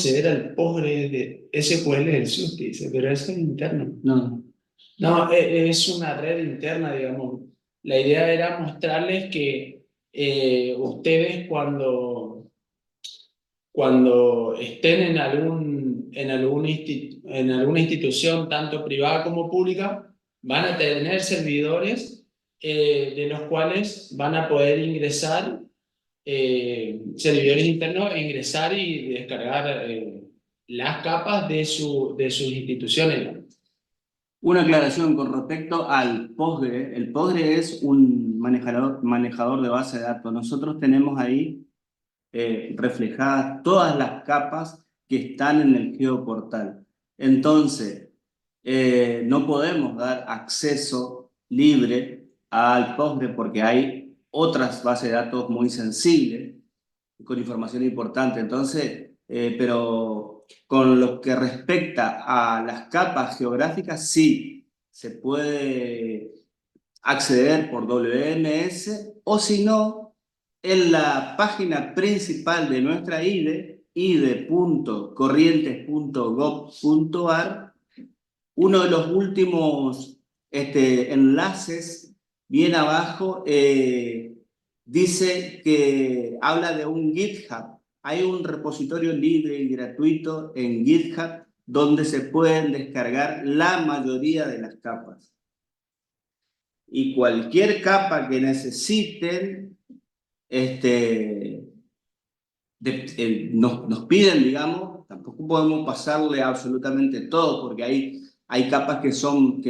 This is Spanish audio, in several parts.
acceder al Postgre de SQL del SUS, dice, pero eso es interno. No. No, es una red interna, digamos. La idea era mostrarles que ustedes cuando estén en alguna institución, tanto privada como pública, van a tener servidores de los cuales van a poder ingresar, servidores internos, e ingresar y descargar las capas de sus instituciones. Una aclaración con respecto al Postgre. El Postgre es un manejador de base de datos. Nosotros tenemos ahí reflejadas todas las capas que están en el geoportal. Entonces, no podemos dar acceso libre al Postgre porque hay otras bases de datos muy sensibles con información importante. Entonces, pero con lo que respecta a las capas geográficas, sí, se puede acceder por WMS o si no, en la página principal de nuestra IDE, ide.corrientes.gov.ar, uno de los últimos enlaces, bien abajo, dice que habla de un GitHub. Hay un repositorio libre y gratuito en GitHub donde se pueden descargar la mayoría de las capas. Y cualquier capa que necesiten, nos piden, digamos, tampoco podemos pasarle absolutamente todo, porque hay capas que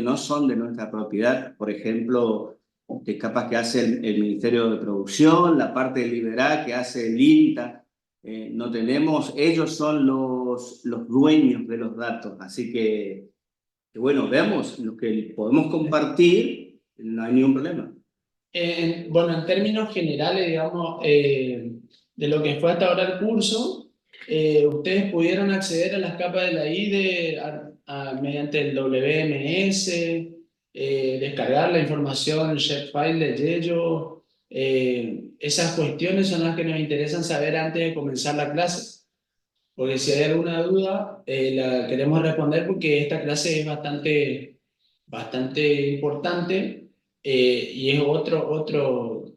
no son de nuestra propiedad, por ejemplo, de capas que hace el Ministerio de Producción, la parte de Liberá que hace el INTA, no tenemos, ellos son los dueños de los datos, así que bueno, veamos lo que podemos compartir, no hay ningún problema. Bueno, en términos generales, digamos, de lo que fue hasta ahora el curso, ustedes pudieron acceder a las capas de la IDE mediante el WMS, descargar la información, shapefile de Yello. Esas cuestiones son las que nos interesan saber antes de comenzar la clase. Porque si hay alguna duda, la queremos responder porque esta clase es bastante importante, y es otro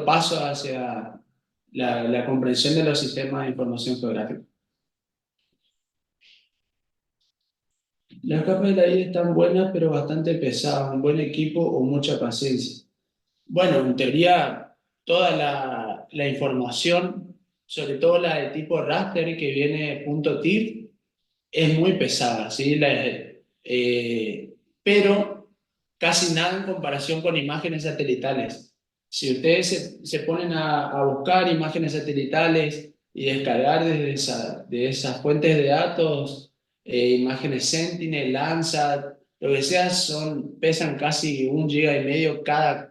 paso hacia la comprensión de los sistemas de información geográfica. Las capas de la IA están buenas, pero bastante pesadas, un buen equipo o mucha paciencia. Bueno, en teoría, toda la información, sobre todo la de tipo raster que viene .tir, es muy pesada, ¿sí? Pero casi nada en comparación con imágenes satelitales. Si ustedes se ponen a buscar imágenes satelitales y descargar de esas fuentes de datos, imágenes Sentinel, Landsat, lo que sea, pesan casi 1,5 GB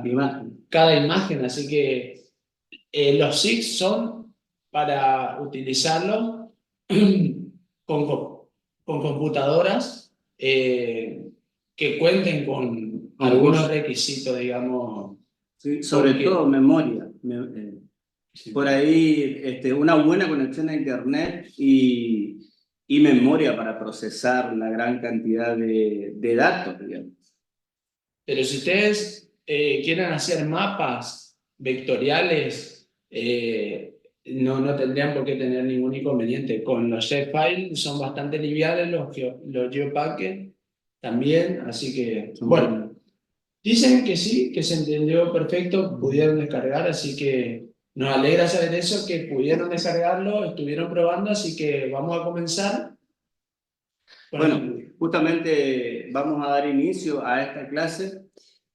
Imagen. cada imagen, así que los SIG son para utilizarlos con, con computadoras que cuenten con algunos requisitos, digamos, Sí, sobre todo porque memoria. sí. Por ahí una buena conexión a internet y memoria para procesar la gran cantidad de datos, digamos. Pero si ustedes quieren hacer mapas vectoriales, no tendrían por qué tener ningún inconveniente. Con los shapefiles son bastante livianos los GeoPacket también, así que, Son buenos. bueno, dicen que sí, que se entendió perfecto, pudieron descargar, así que nos alegra saber eso, que pudieron descargarlo, estuvieron probando, así que vamos a comenzar con Bueno, justamente vamos a dar inicio a esta clase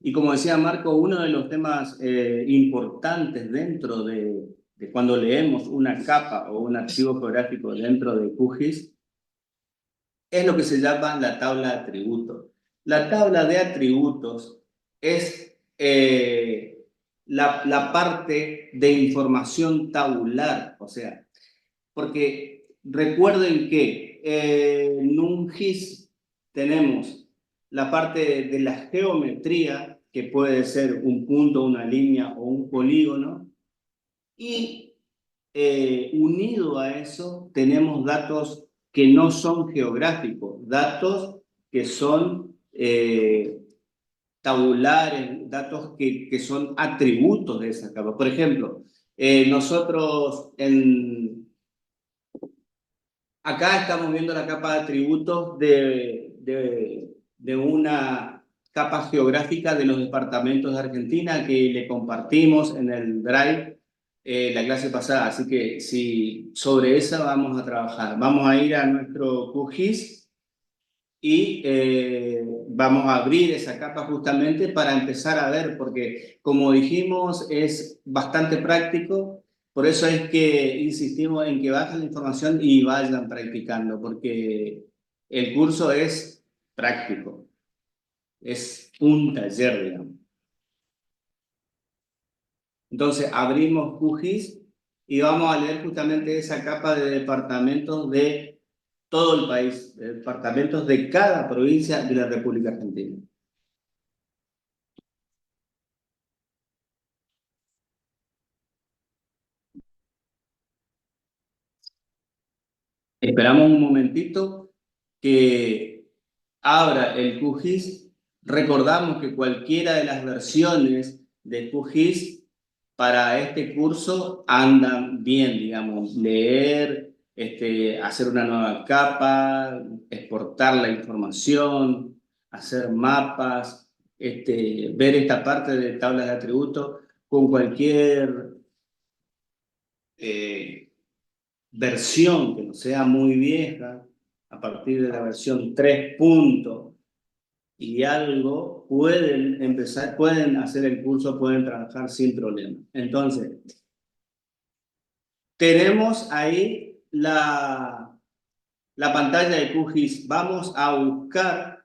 y como decía Marco, uno de los temas importantes dentro de cuando leemos una capa o un archivo geográfico dentro de QGIS es lo que se llama la tabla de atributos. La tabla de atributos es la parte de información tabular, o sea, porque recuerden que en un GIS tenemos la parte de la geometría, que puede ser un punto, una línea o un polígono, y unido a eso, tenemos datos que no son geográficos, datos que son tabulares, datos que son atributos de esa capa. Por ejemplo, nosotros acá estamos viendo la capa de atributos de una capa geográfica de los departamentos de Argentina que le compartimos en el Drive la clase pasada. Así que si sobre esa vamos a trabajar. Vamos a ir a nuestro QGIS y vamos a abrir esa capa justamente para empezar a ver, porque como dijimos es bastante práctico. Por eso es que insistimos en que bajen la información y vayan practicando, porque el curso es práctico, es un taller, digamos. Entonces abrimos QGIS y vamos a leer justamente esa capa de departamentos de todo el país, de departamentos de cada provincia de la República Argentina. Esperamos un momentito que abra el QGIS. Recordamos que cualquiera de las versiones de QGIS para este curso andan bien, digamos, leer, hacer una nueva capa, exportar la información, hacer mapas, ver esta parte de tablas de atributos con cualquier versión que no sea muy vieja, a partir de la versión 3 punto y algo, pueden empezar, pueden hacer el curso, pueden trabajar sin problema. Entonces, tenemos ahí la pantalla de QGIS. Vamos a buscar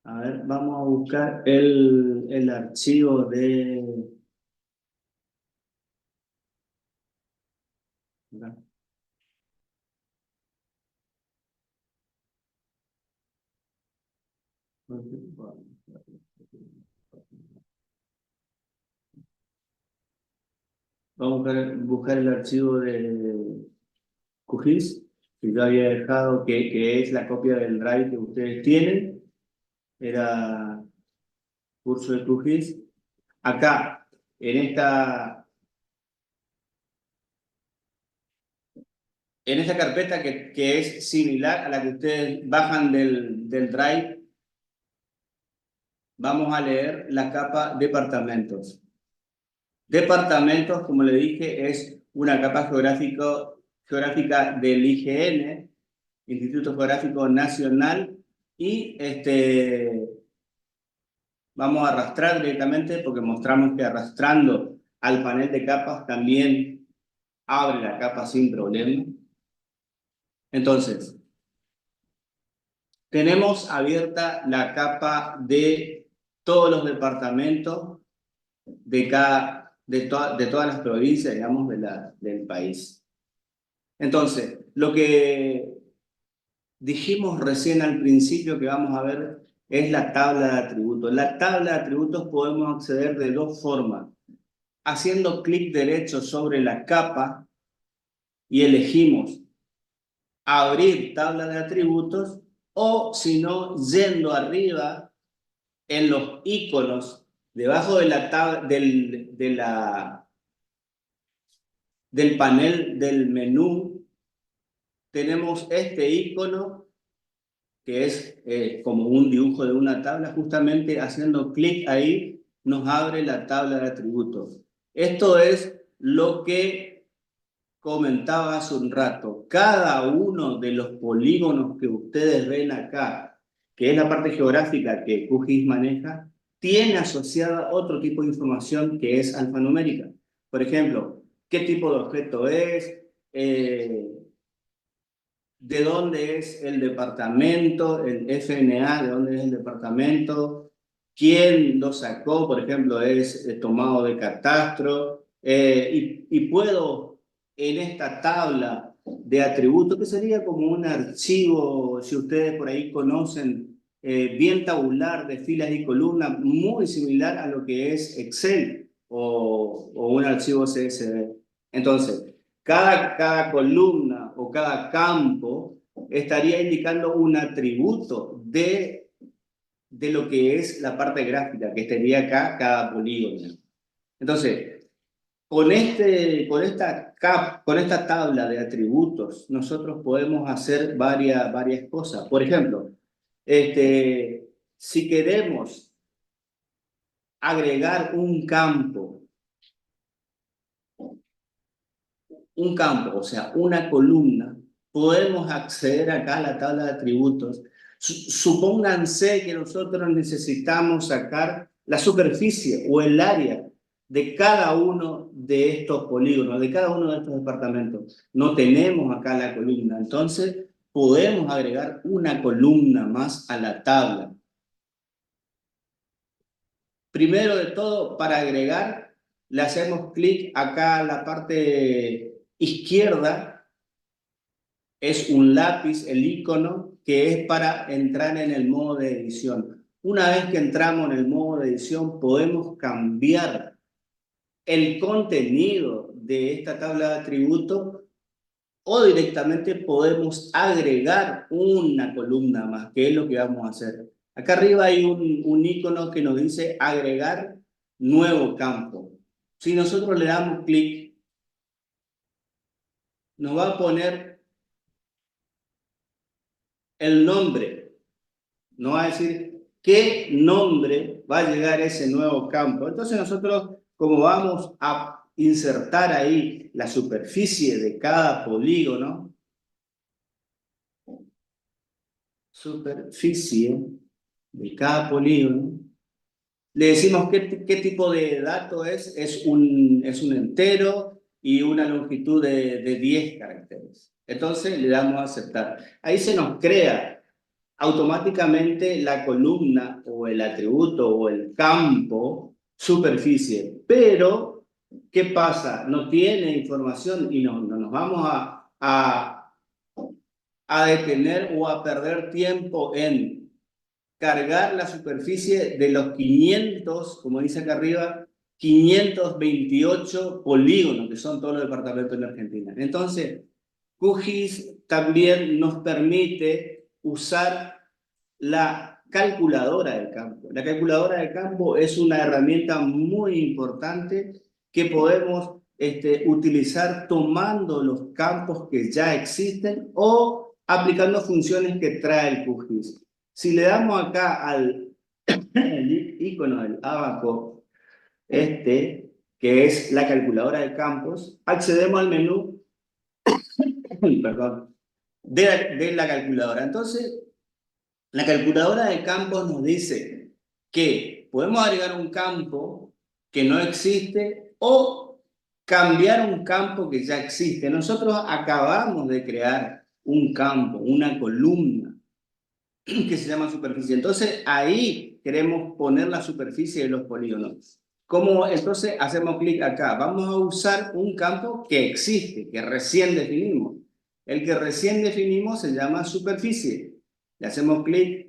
vamos a buscar el archivo de... Vamos a buscar el archivo de QGIS, que yo había dejado, que es la copia del Drive que ustedes tienen. Era curso de QGIS. Acá, en esta carpeta que es similar a la que ustedes bajan del Drive, vamos a leer la capa departamentos. Departamentos, como le dije, es una capa geográfica del IGN, Instituto Geográfico Nacional, y vamos a arrastrar directamente porque mostramos que arrastrando al panel de capas también abre la capa sin problema. Entonces, tenemos abierta la capa de todos los departamentos de todas las provincias, digamos, del país. Entonces, lo que dijimos recién al principio que vamos a ver es la tabla de atributos. La tabla de atributos podemos acceder de dos formas. Haciendo clic derecho sobre la capa y elegimos abrir tabla de atributos, o si no, yendo arriba en los iconos debajo de la tabla del panel del menú, tenemos este icono que es como un dibujo de una tabla. Justamente haciendo clic ahí nos abre la tabla de atributos. Esto es lo que comentaba hace un rato. Cada uno de los polígonos que ustedes ven acá, que es la parte geográfica que QGIS maneja, tiene asociada otro tipo de información que es alfanumérica. Por ejemplo, qué tipo de objeto es, de dónde es el departamento, el FNA, de dónde es el departamento, quién lo sacó, por ejemplo, es tomado de catastro, y puedo en esta tabla de atributos, que sería como un archivo, si ustedes por ahí conocen bien tabular de filas y columnas, muy similar a lo que es Excel o un archivo CSV. Entonces, cada columna o cada campo estaría indicando un atributo de lo que es la parte gráfica, que estaría acá cada polígono. Entonces, con esta tabla de atributos, nosotros podemos hacer varias cosas. Por ejemplo, si queremos agregar un campo, o sea, una columna, podemos acceder acá a la tabla de atributos. Supónganse que nosotros necesitamos sacar la superficie o el área de cada uno de estos polígonos, de cada uno de estos departamentos. No tenemos acá la columna, entonces podemos agregar una columna más a la tabla. Primero de todo, para agregar, le hacemos clic acá a la parte izquierda, es un lápiz, el icono, que es para entrar en el modo de edición. Una vez que entramos en el modo de edición, podemos cambiar el contenido de esta tabla de atributos o directamente podemos agregar una columna más, que es lo que vamos a hacer. Acá arriba hay un icono que nos dice agregar nuevo campo. Si nosotros le damos clic, nos va a poner el nombre. Nos va a decir qué nombre va a llegar a ese nuevo campo. Entonces nosotros, como vamos a insertar ahí la superficie de cada polígono, superficie de cada polígono, le decimos qué tipo de dato es un entero y una longitud de 10 caracteres. Entonces le damos a aceptar. Ahí se nos crea automáticamente la columna o el atributo o el campo superficie. Pero, ¿qué pasa? No tiene información y no nos vamos a detener o a perder tiempo en cargar la superficie de los 500, como dice acá arriba, 528 polígonos, que son todos los departamentos en Argentina. Entonces, QGIS también nos permite usar la calculadora de campo. La calculadora de campo es una herramienta muy importante que podemos utilizar tomando los campos que ya existen o aplicando funciones que trae el QGIS. Si le damos acá al icono del abaco, que es la calculadora de campos, accedemos al menú perdón, de la calculadora. Entonces, la calculadora de campos nos dice que podemos agregar un campo que no existe o cambiar un campo que ya existe. Nosotros acabamos de crear un campo, una columna, que se llama superficie. Entonces, ahí queremos poner la superficie de los polígonos. ¿Cómo? Entonces, hacemos clic acá. Vamos a usar un campo que existe, que recién definimos. El que recién definimos se llama superficie. Le hacemos clic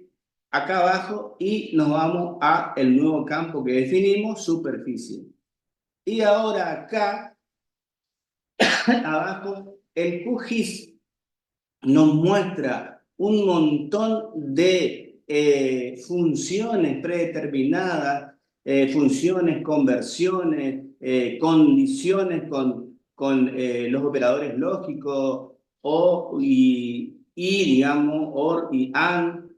acá abajo y nos vamos a el nuevo campo que definimos, superficie. Y ahora acá, abajo, el QGIS nos muestra un montón de funciones predeterminadas, funciones, conversiones, condiciones con los operadores lógicos, o y digamos, OR y AND.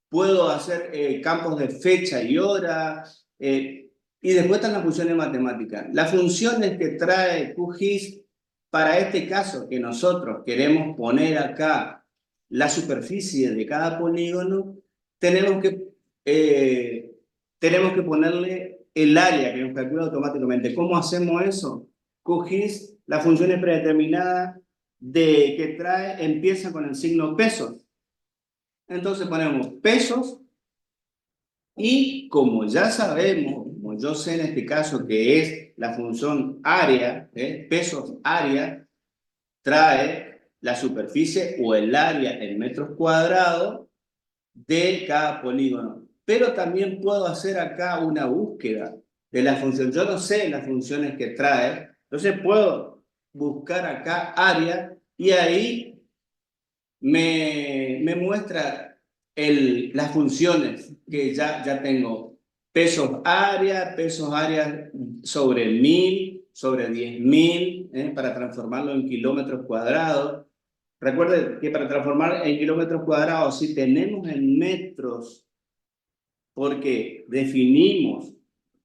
Puedo hacer campos de fecha y hora, y después están las funciones matemáticas. Las funciones que trae QGIS para este caso que nosotros queremos poner acá la superficie de cada polígono, tenemos que ponerle el área que nos calcula automáticamente. ¿Cómo hacemos eso? QGIS, las funciones predeterminadas que trae, empieza con el signo pesos. Entonces ponemos pesos y como ya sabemos, como yo sé en este caso que es la función área, pesos área, trae la superficie o el área en metros cuadrados de cada polígono. Pero también puedo hacer acá una búsqueda de la función. Yo no sé las funciones que trae, entonces puedo buscar acá área y ahí me muestra las funciones que ya tengo. Pesos área sobre 1000, sobre 10.000, para transformarlo en kilómetros cuadrados. Recuerden que para transformar en kilómetros cuadrados, si tenemos en metros, porque definimos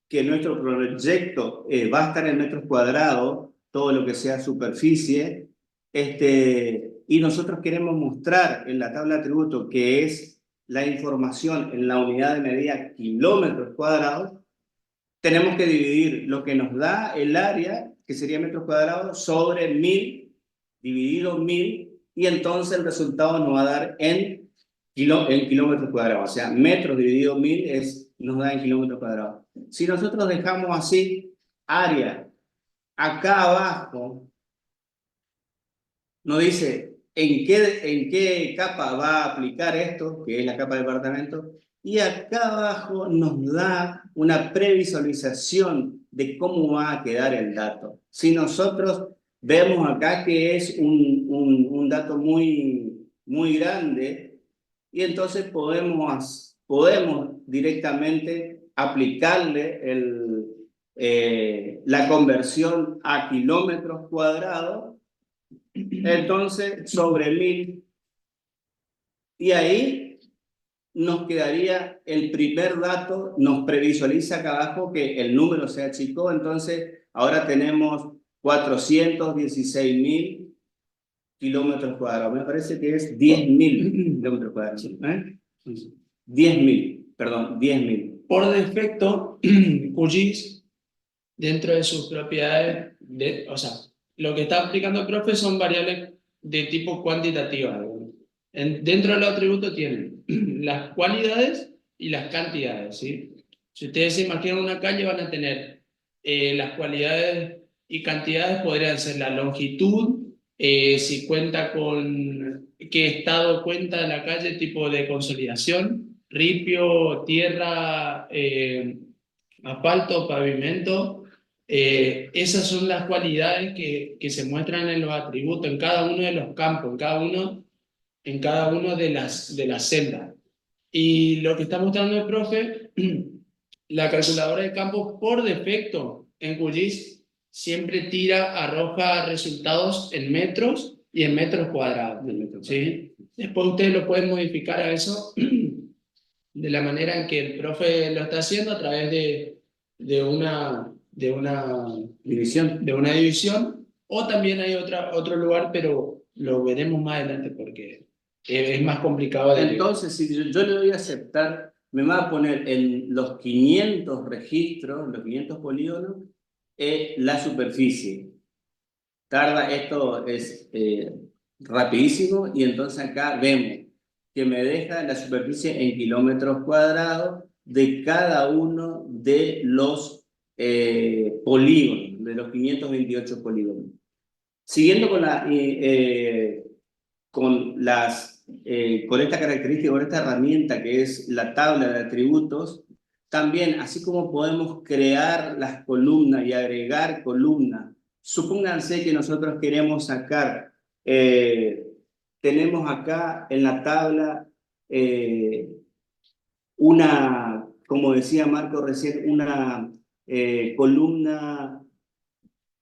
que nuestro proyecto va a estar en metros cuadrados, todo lo que sea superficie, y nosotros queremos mostrar en la tabla de atributos que es la información en la unidad de medida kilómetros cuadrados, tenemos que dividir lo que nos da el área, que sería metros cuadrados, sobre 1000, dividido 1000, y entonces el resultado nos va a dar en kilómetros cuadrados. O sea, metros dividido 1000 nos da en kilómetros cuadrados. Si nosotros dejamos así, área, acá abajo, nos dice en qué capa va a aplicar esto, que es la capa de departamento, y acá abajo nos da una previsualización de cómo va a quedar el dato. Si nosotros vemos acá que es un dato muy grande, y entonces podemos directamente aplicarle la conversión a kilómetros cuadrados, entonces sobre 1000, y ahí nos quedaría el primer dato, nos previsualiza acá abajo que el número se achicó, entonces ahora tenemos 416.000 kilómetros cuadrados. Me parece que es 10.000 kilómetros cuadrados. 10.000, perdón, 10.000. Por defecto, QGIS, dentro de sus propiedades, o sea, lo que está aplicando el profe son variables de tipo cuantitativa. Dentro de los atributos tienen las cualidades y las cantidades, ¿sí? Si ustedes se imaginan una calle, van a tener las cualidades y cantidades, podrían ser la longitud, si cuenta con qué estado cuenta de la calle, tipo de consolidación, ripio, tierra, asfalto, pavimento. Esas son las cualidades que se muestran en los atributos, en cada uno de los campos, en cada uno de las celdas. Y lo que está mostrando el profe, la calculadora de campos por defecto en QGIS siempre arroja resultados en metros y en metros cuadrados. ¿Sí? Después ustedes lo pueden modificar a eso de la manera en que el profe lo está haciendo a través de una división, o también hay otro lugar, pero lo veremos más adelante porque es más complicado de llegar. Entonces, si yo le doy a aceptar, me va a poner en los 500 registros, los 500 polígonos, la superficie. Esto es rapidísimo, y entonces acá vemos que me deja la superficie en kilómetros cuadrados de cada uno de los polígonos, de los 528 polígonos. Siguiendo con esta característica, con esta herramienta que es la tabla de atributos, también, así como podemos crear las columnas y agregar columnas, supónganse que nosotros queremos sacar, tenemos acá en la tabla como decía Marco recién, una columna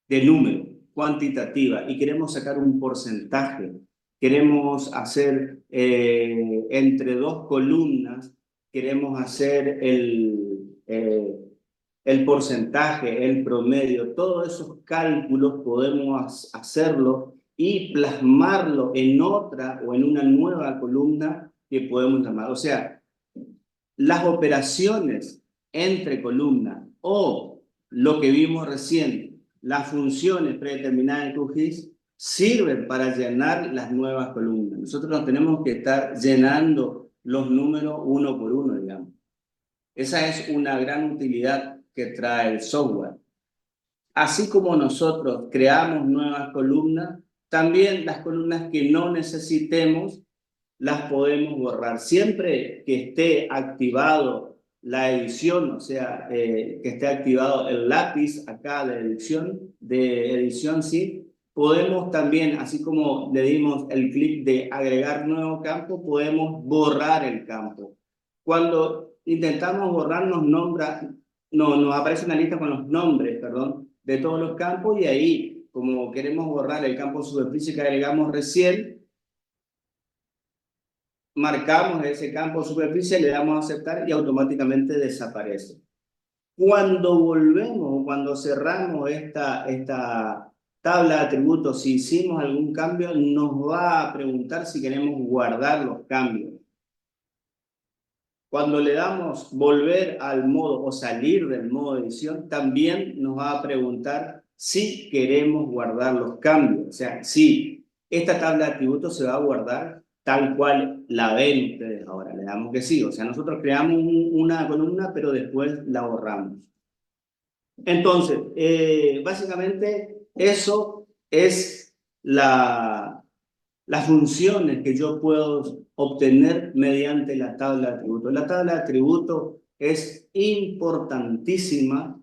de número cuantitativa, y queremos sacar un porcentaje. Queremos hacer entre dos columnas, queremos hacer el porcentaje, el promedio, todos esos cálculos podemos hacerlo y plasmarlo en otra o en una nueva columna que podemos llamar. O sea, las operaciones entre columnas o lo que vimos recién, las funciones predeterminadas en QGIS, sirven para llenar las nuevas columnas. Nosotros no tenemos que estar llenando los números uno por uno, digamos. Esa es una gran utilidad que trae el software. Así como nosotros creamos nuevas columnas, también las columnas que no necesitemos las podemos borrar. Siempre que esté activado la edición, o sea, que esté activado el lápiz acá de edición, sí, podemos también, así como le dimos el clic de agregar nuevo campo, podemos borrar el campo. Cuando intentamos borrar, nos aparece una lista con los nombres, perdón, de todos los campos, y ahí, como queremos borrar el campo superficie que agregamos recién, marcamos ese campo superficie, le damos a aceptar y automáticamente desaparece. Cuando volvemos, cuando cerramos esta tabla de atributos, si hicimos algún cambio, nos va a preguntar si queremos guardar los cambios. Cuando le damos volver al modo o salir del modo edición, también nos va a preguntar si queremos guardar los cambios. O sea, si esta tabla de atributos se va a guardar tal cual la ven ustedes ahora. Le damos que sí. O sea, nosotros creamos una columna, pero después la borramos. Entonces, básicamente eso es las funciones que yo puedo obtener mediante la tabla de atributos. La tabla de atributos es importantísima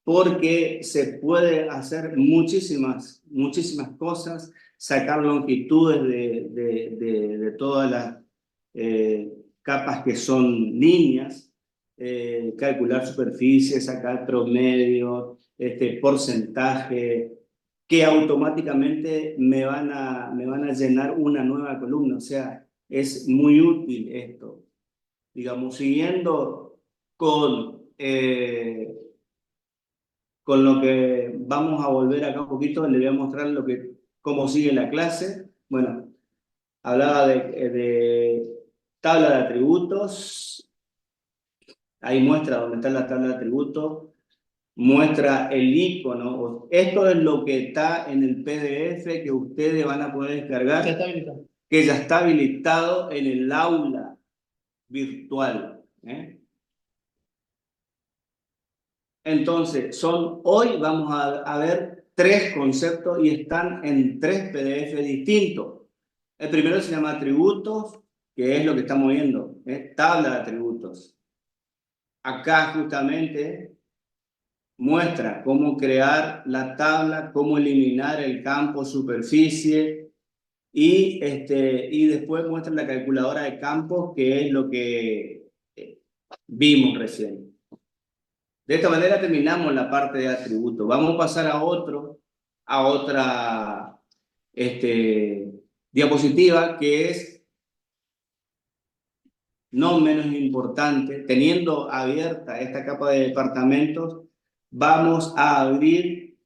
porque se puede hacer muchísimas cosas, sacar longitudes de todas las capas que son líneas, calcular superficie, sacar promedio, porcentaje, que automáticamente me van a llenar una nueva columna. O sea, es muy útil esto. Digamos, siguiendo con lo que vamos a volver acá un poquito, le voy a mostrar cómo sigue la clase. Bueno, hablaba de tabla de atributos. Ahí muestra dónde está la tabla de atributos. Muestra el icono. Esto es lo que está en el PDF que ustedes van a poder descargar, Ya está habilitado. que ya está habilitado en el aula virtual. Entonces, hoy vamos a ver 3 conceptos y están en 3 PDF distintos. El primero se llama atributos, que es lo que estamos viendo, tabla de atributos. Acá justamente muestra cómo crear la tabla, cómo eliminar el campo superficie y después muestra la calculadora de campos, que es lo que vimos recién. De esta manera terminamos la parte de atributos. Vamos a pasar a otra diapositiva, que es no menos importante. Teniendo abierta esta capa de departamentos, vamos a abrir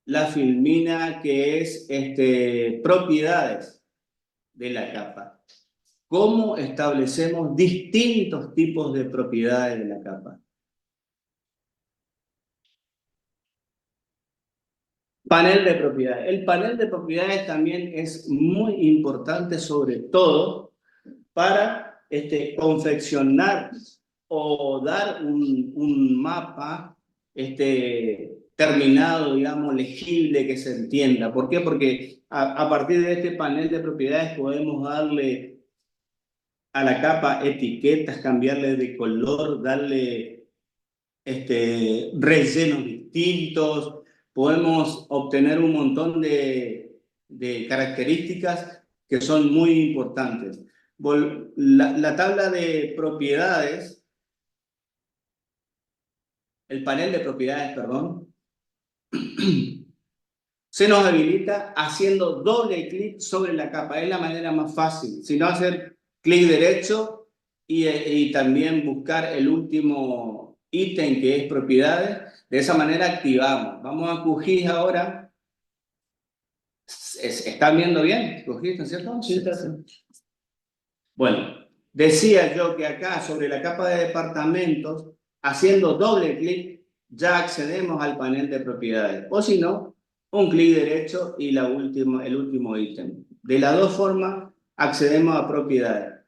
la filmina que es propiedades de la capa. ¿Cómo establecemos distintos tipos de propiedades de la capa? Panel de propiedades. El panel de propiedades también es muy importante, sobre todo para confeccionar o dar un mapa terminado, digamos, legible, que se entienda. ¿Por qué? Porque a partir de este panel de propiedades podemos darle a la capa etiquetas, cambiarle de color, darle rellenos distintos, podemos obtener un montón de características que son muy importantes. La tabla de propiedades, el panel de propiedades, perdón, se nos habilita haciendo doble clic sobre la capa. Es la manera más fácil. Si no, hacer clic derecho y también buscar el último ítem, que es propiedades. De esa manera activamos. Vamos a QGIS ahora. ¿Están viendo bien? QGIS, ¿no es cierto? Sí, está bien. Bueno, decía yo que acá sobre la capa de departamentos, haciendo doble clic, ya accedemos al panel de propiedades. O si no, un clic derecho y el último ítem. De las dos formas accedemos a propiedades.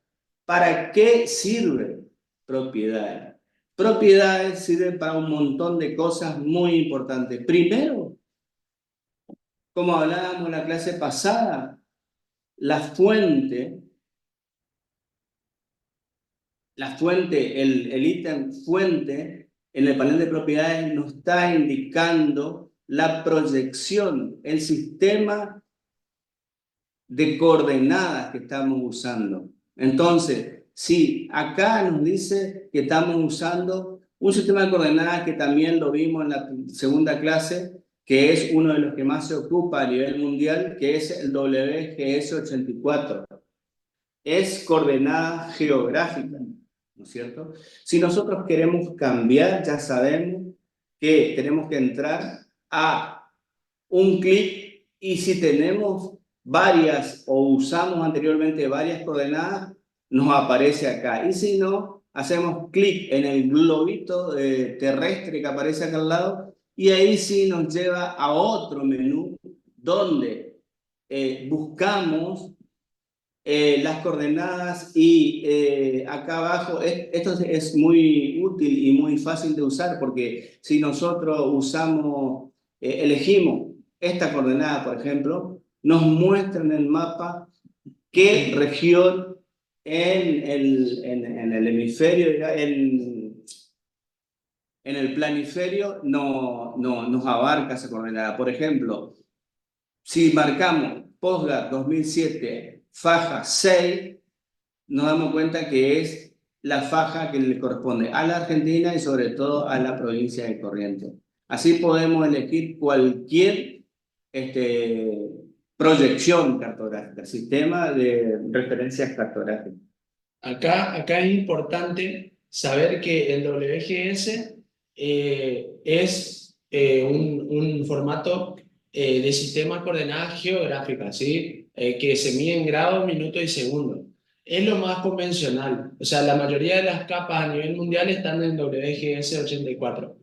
¿Para qué sirve propiedades? Propiedades sirven para un montón de cosas muy importantes. Primero, como hablábamos en la clase pasada, el ítem fuente en el panel de propiedades nos está indicando la proyección, el sistema de coordenadas que estamos usando. Entonces, sí, acá nos dice que estamos usando un sistema de coordenadas que también lo vimos en la segunda clase, que es uno de los que más se ocupa a nivel mundial, que es el WGS 84. Es coordenada geográfica, ¿no es cierto? Si nosotros queremos cambiar, ya sabemos que tenemos que entrar a un clic, y si tenemos varias o usamos anteriormente varias coordenadas, nos aparece acá. Y si no, hacemos clic en el globito terrestre que aparece acá al lado, y ahí sí nos lleva a otro menú donde buscamos las coordenadas, y acá abajo, esto es muy útil y muy fácil de usar, porque si nosotros usamos, elegimos esta coordenada, por ejemplo, nos muestra en el mapa qué región en el hemisferio, en el planiferio nos abarca esa coordenada. Por ejemplo, si marcamos Posgar 2007, faja 6, nos damos cuenta que es la faja que le corresponde a la Argentina y sobre todo a la provincia de Corrientes. Así podemos elegir cualquier proyección cartográfica, sistema de referencias cartográficas. Acá es importante saber que el WGS es un formato de sistema de coordenadas geográficas, ¿sí? Que se mide en grados, minutos y segundos. Es lo más convencional. O sea, la mayoría de las capas a nivel mundial están en WGS 84.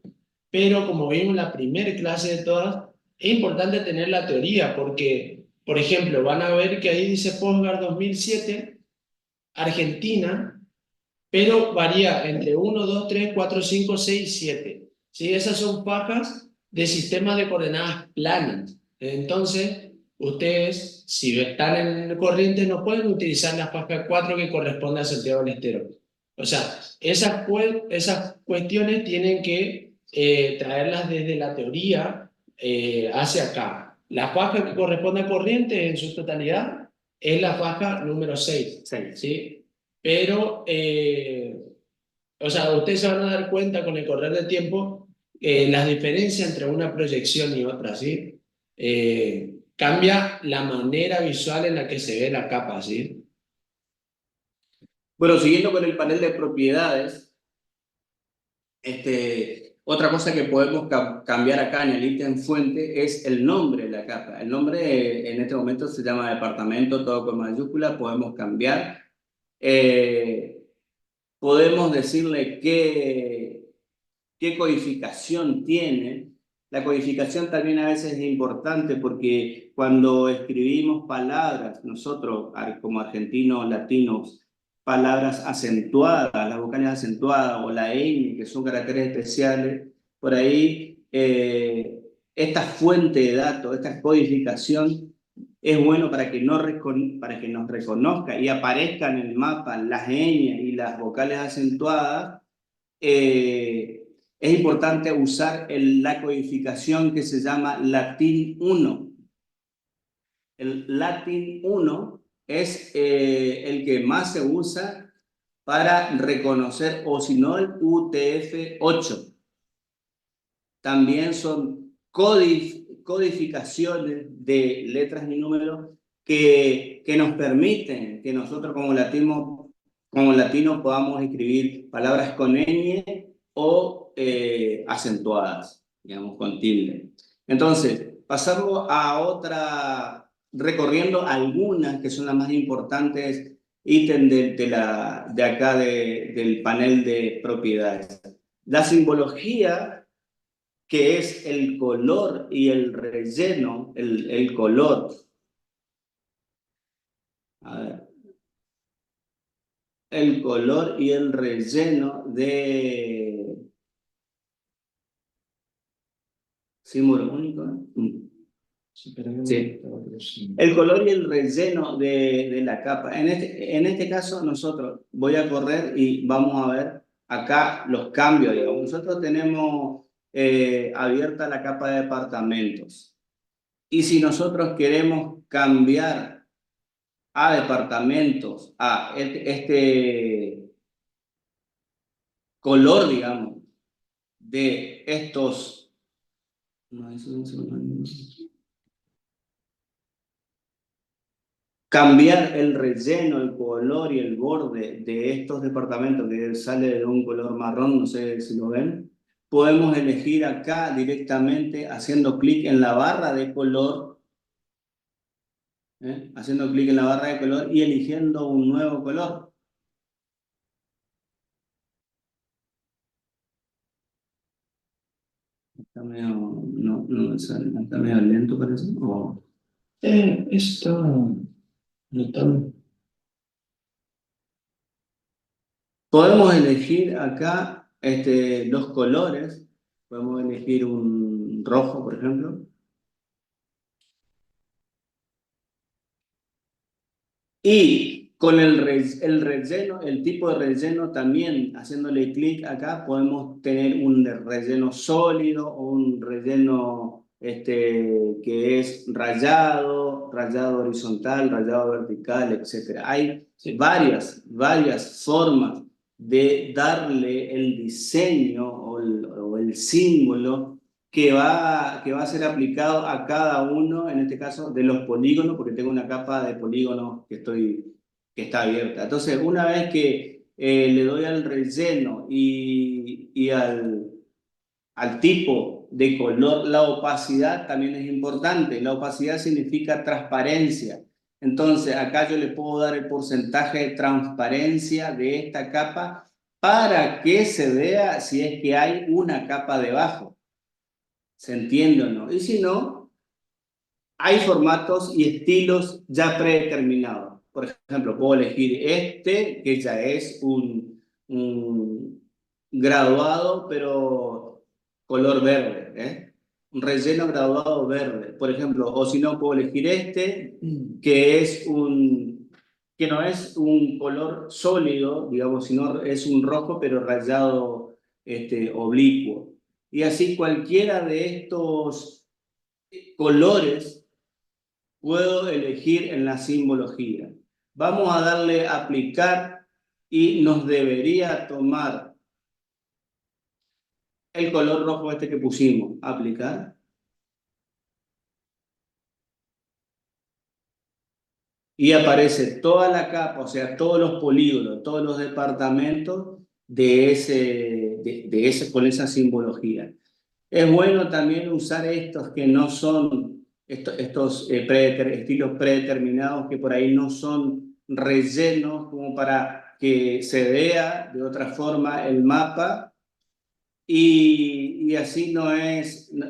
Pero como vimos en la primera clase de todas, es importante tener la teoría porque, por ejemplo, van a ver que ahí dice Postgar 2007, Argentina, pero varía entre 1, 2, 3, 4, 5, 6, 7. ¿Sí? Esas son fajas de sistemas de coordenadas planas. Entonces, ustedes, si están en corriente, no pueden utilizar la faja 4 que corresponde a Santiago del Estero. O sea, esas cuestiones tienen que traerlas desde la teoría hacia acá. La faja que corresponde a corriente en su totalidad es la faja número 6. ¿Sí? Pero, o sea, ustedes se van a dar cuenta con el correr del tiempo las diferencias entre una proyección y otra, ¿sí? Cambia la manera visual en la que se ve la capa, ¿sí? Bueno, siguiendo con el panel de propiedades, otra cosa que podemos cambiar acá en el ítem fuente es el nombre de la capa. El nombre en este momento se llama departamento, todo con mayúscula, podemos cambiar. Podemos decirle qué codificación tiene. La codificación también a veces es importante porque cuando escribimos palabras, nosotros como argentinos, latinos, palabras acentuadas, las vocales acentuadas o la ñ, que son caracteres especiales, por ahí esta fuente de datos, esta codificación es bueno para que, para que nos reconozca y aparezcan en el mapa las ñ y las vocales acentuadas. Es importante usar la codificación que se llama Latín 1. El Latín 1 es el que más se usa para reconocer, o si no, el UTF-8. También son codificaciones de letras y números que nos permiten que nosotros como latinos podamos escribir palabras con ñ o acentuadas, digamos, con tilde. Entonces, pasamos a otra, recorriendo algunas que son las más importantes ítems de acá del panel de propiedades. La simbología, que es el color y el relleno, el color. A ver. El color y el relleno de símbolo único, ¿eh? Sí. El color y el relleno de la capa. En este caso, nosotros voy a correr y vamos a ver acá los cambios, digamos. Nosotros tenemos abierta la capa de departamentos. Y si nosotros queremos cambiar a departamentos, a este color, digamos, de estos... cambiar el relleno, el color y el borde de estos departamentos que sale de un color marrón, no sé si lo ven, podemos elegir acá directamente haciendo clic en la barra de color, haciendo clic en la barra de color y eligiendo un nuevo color. Está medio, no me sale, está medio lento parece. O... Esto no tan... Podemos elegir acá los colores. Podemos elegir un rojo, por ejemplo. Y con el relleno, el tipo de relleno también, haciéndole clic acá, podemos tener un relleno sólido o un relleno que es rayado, rayado horizontal, rayado vertical, etc. Hay varias formas de darle el diseño o el símbolo que va a ser aplicado a cada uno, en este caso, de los polígonos, porque tengo una capa de polígonos que está abierta. Entonces, una vez que le doy al relleno y al tipo de color, la opacidad también es importante. La opacidad significa transparencia. Entonces, acá yo le puedo dar el porcentaje de transparencia de esta capa para que se vea si es que hay una capa debajo. ¿Se entiende o no? Y si no, hay formatos y estilos ya predeterminados. Por ejemplo, puedo elegir que ya es un graduado, pero color verde, un relleno graduado verde, por ejemplo. O si no, puedo elegir que no es un color sólido, digamos, sino es un rojo, pero rayado oblicuo. Y así cualquiera de estos colores puedo elegir en la simbología. Vamos a darle a aplicar y nos debería tomar el color rojo que pusimos, aplicar. Y aparece toda la capa, o sea, todos los polígonos, todos los departamentos con esa simbología. Es bueno también usar estos que no son estos estilos predeterminados, que por ahí no son rellenos, como para que se vea de otra forma el mapa y así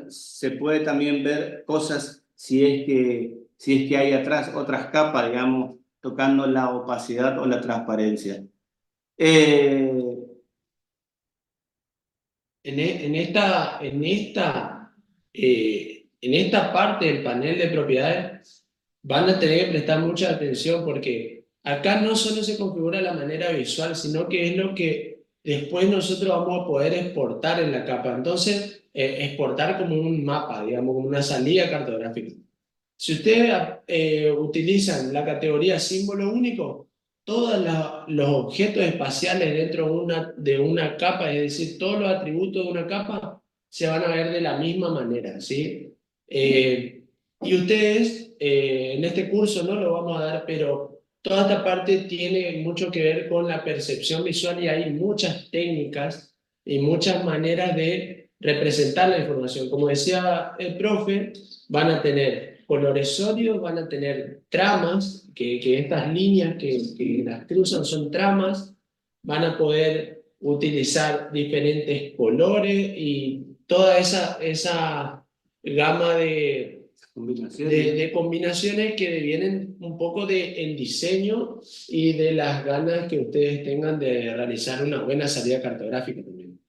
se puede también ver cosas si es que hay atrás otras capas, digamos, tocando la opacidad o la transparencia. Eh, En esta parte del panel de propiedades van a tener que prestar mucha atención porque acá no solo se configura la manera visual, sino que es lo que después nosotros vamos a poder exportar en la capa. Entonces, exportar como un mapa, digamos, como una salida cartográfica. Si ustedes utilizan la categoría símbolo único, todos los objetos espaciales dentro de una capa, es decir, todos los atributos de una capa, se van a ver de la misma manera, ¿sí? Y ustedes, en este curso no lo vamos a dar, pero toda esta parte tiene mucho que ver con la percepción visual y hay muchas técnicas y muchas maneras de representar la información. Como decía el profe, van a tener colores sólidos, van a tener tramas, que estas líneas que las cruzan son tramas, van a poder utilizar diferentes colores y toda esa gama de combinaciones que devienen un poco del diseño y de las ganas que ustedes tengan de realizar una buena salida cartográfica también.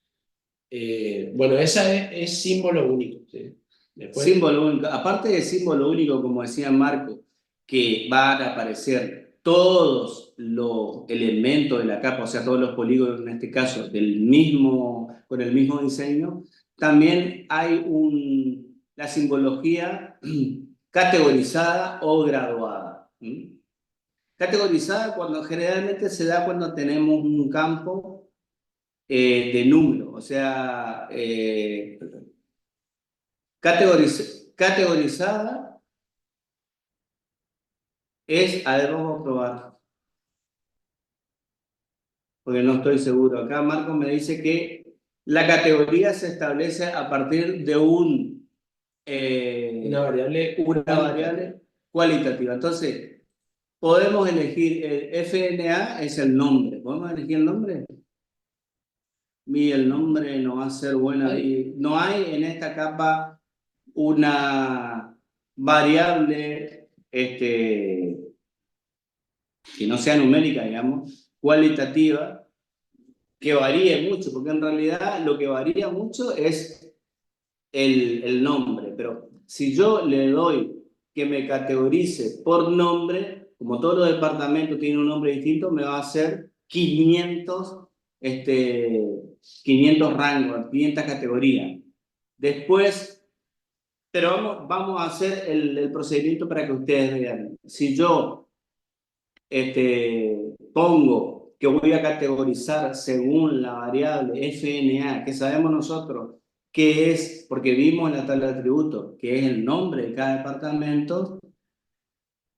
Bueno, esa es símbolo único, ¿sí? Después, Símbolo único. Aparte de símbolo único, como decía Marco, que van a aparecer todos los elementos de la capa, o sea, todos los polígonos en este caso, con el mismo diseño, también hay la simbología categorizada o graduada. ¿Mm? Categorizada generalmente se da cuando tenemos un campo de número, o sea, categorizada a ver, vamos a probar, porque no estoy seguro. Acá Marco me dice que la categoría se establece a partir de una variable una cualitativa. variable cualitativa. Entonces, podemos elegir el FNA, es el nombre. ¿Podemos elegir el nombre? Y el nombre no va a ser bueno. Y no hay en esta capa una variable que no sea numérica, digamos, cualitativa, que varíe mucho, porque en realidad lo que varía mucho es el nombre, pero si yo le doy que me categorice por nombre, como todos los departamentos tienen un nombre distinto, me va a hacer 500 rangos, 500 categorías. Después, pero vamos a hacer el procedimiento para que ustedes vean. Si yo pongo que voy a categorizar según la variable FNA, que sabemos nosotros que es, porque vimos en la tabla de atributos, que es el nombre de cada departamento,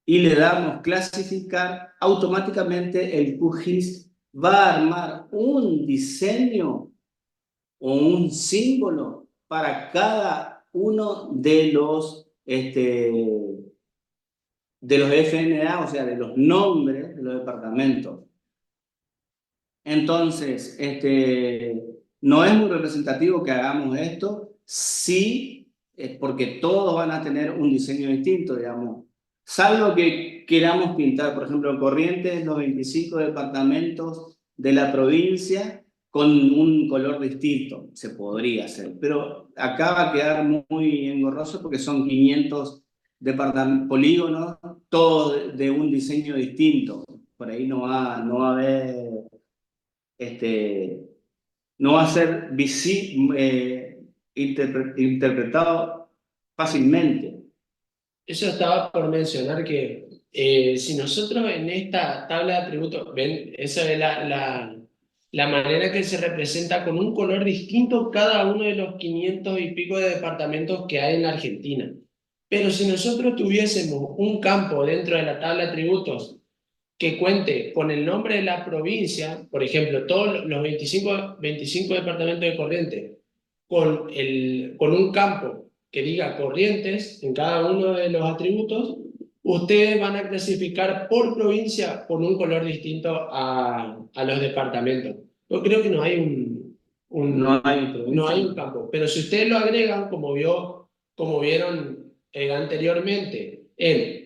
y le damos clasificar, automáticamente el QGIS va a armar un diseño o un símbolo para cada uno de los FNA, o sea, de los nombres de los departamentos. Entonces, no es muy representativo que hagamos esto, sí, porque todos van a tener un diseño distinto, digamos. Salvo que queramos pintar, por ejemplo, Corrientes, los 25 departamentos de la provincia con un color distinto, se podría hacer. Pero acá va a quedar muy engorroso porque son 500 polígonos, todos de un diseño distinto. Por ahí no va a haber no va a ser interpretado fácilmente. Eso estaba por mencionar que si nosotros en esta tabla de atributos, ven, esa es la manera que se representa con un color distinto cada uno de los 500 y pico de departamentos que hay en la Argentina. Pero si nosotros tuviésemos un campo dentro de la tabla de atributos que cuente con el nombre de la provincia, por ejemplo, todos los 25 departamentos de Corrientes, con un campo que diga Corrientes en cada uno de los atributos, ustedes van a clasificar por provincia con un color distinto a los departamentos. Yo creo que no hay No hay no provincia. hay un campo, pero si ustedes lo agregan, como vieron anteriormente, en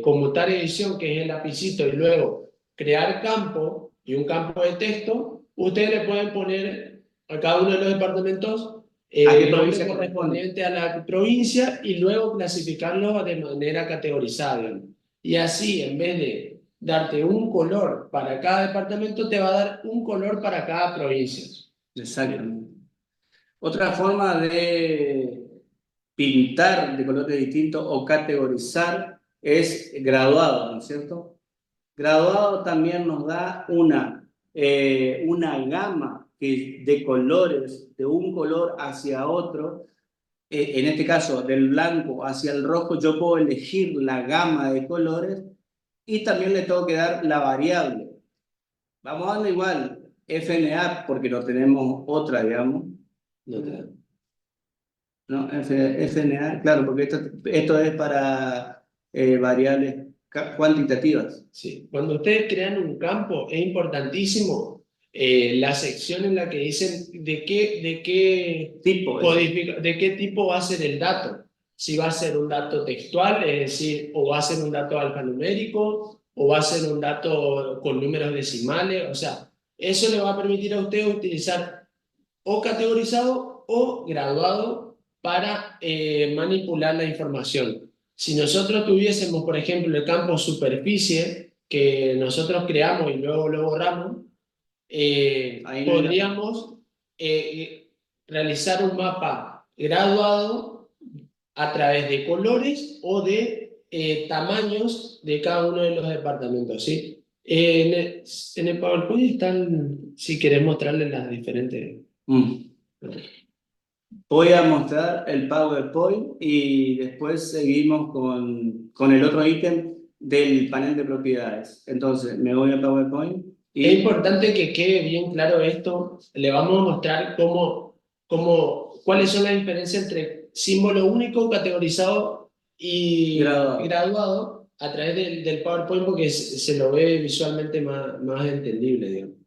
conmutar edición, que es el lapicito, y luego crear campo y un campo de texto, ustedes le pueden poner a cada uno de los departamentos ¿A qué nombre provincia corresponde? correspondiente a la provincia y luego clasificarlo de manera categorizada. Y así, en vez de darte un color para cada departamento, te va a dar un color para cada provincia. Exactamente. Otra forma de pintar de colores distintos o categorizar es graduado, ¿no es cierto? Graduado también nos da una gama de colores, de un color hacia otro. En este caso, del blanco hacia el rojo, yo puedo elegir la gama de colores y también le tengo que dar la variable. Vamos a darle igual FNA porque no tenemos otra, digamos. No te da. ¿No? FNA, claro, porque esto es para variables cuantitativas. Sí. Cuando ustedes crean un campo, es importantísimo la sección en la que dicen Tipo, de qué tipo va a ser el dato. Si va a ser un dato textual, es decir, o va a ser un dato alfanumérico, o va a ser un dato con números decimales. O sea, eso le va a permitir a ustedes utilizar o categorizado o graduado para manipular la información. Si nosotros tuviésemos, por ejemplo, el campo superficie que nosotros creamos y luego lo borramos, Ahí no hay podríamos realizar un mapa graduado a través de colores o de tamaños de cada uno de los departamentos, ¿sí? En el PowerPoint están, si querés mostrarles las diferentes... Voy a mostrar el PowerPoint y después seguimos con el otro ítem del panel de propiedades. Entonces, me voy a PowerPoint y... Es importante que quede bien claro esto. Le vamos a mostrar cuáles son las diferencias entre símbolo único, categorizado y graduado a través del PowerPoint, porque se lo ve visualmente más entendible, digamos.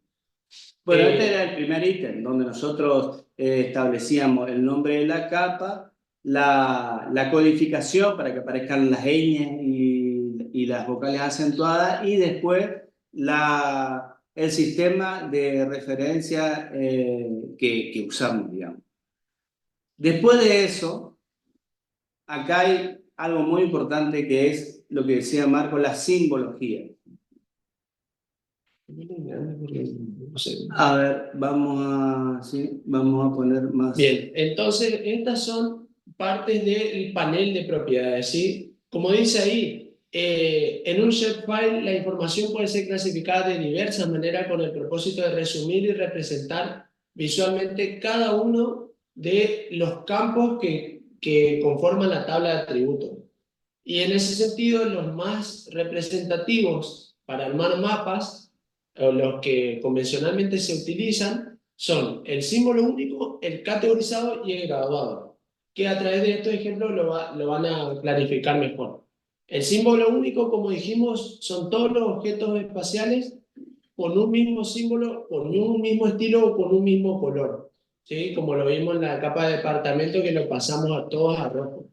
Bueno, este era el primer ítem, donde nosotros establecíamos el nombre de la capa, la codificación para que aparezcan las ñ y las vocales acentuadas, y después el sistema de referencia que usamos, digamos. Después de eso, acá hay algo muy importante que es lo que decía Marco, la simbología. A ver, vamos a poner más. Bien, entonces estas son partes del panel de propiedades, ¿sí? Como dice ahí, en un shapefile la información puede ser clasificada de diversas maneras con el propósito de resumir y representar visualmente cada uno de los campos que conforman la tabla de atributos. Y en ese sentido, los más representativos para armar mapas, o los que convencionalmente se utilizan, son el símbolo único, el categorizado y el graduado, que a través de estos ejemplos lo van a clarificar mejor. El símbolo único, como dijimos, son todos los objetos espaciales con un mismo símbolo, con un mismo estilo o con un mismo color, ¿sí? Como lo vimos en la capa de departamento que lo pasamos a todos a rojo,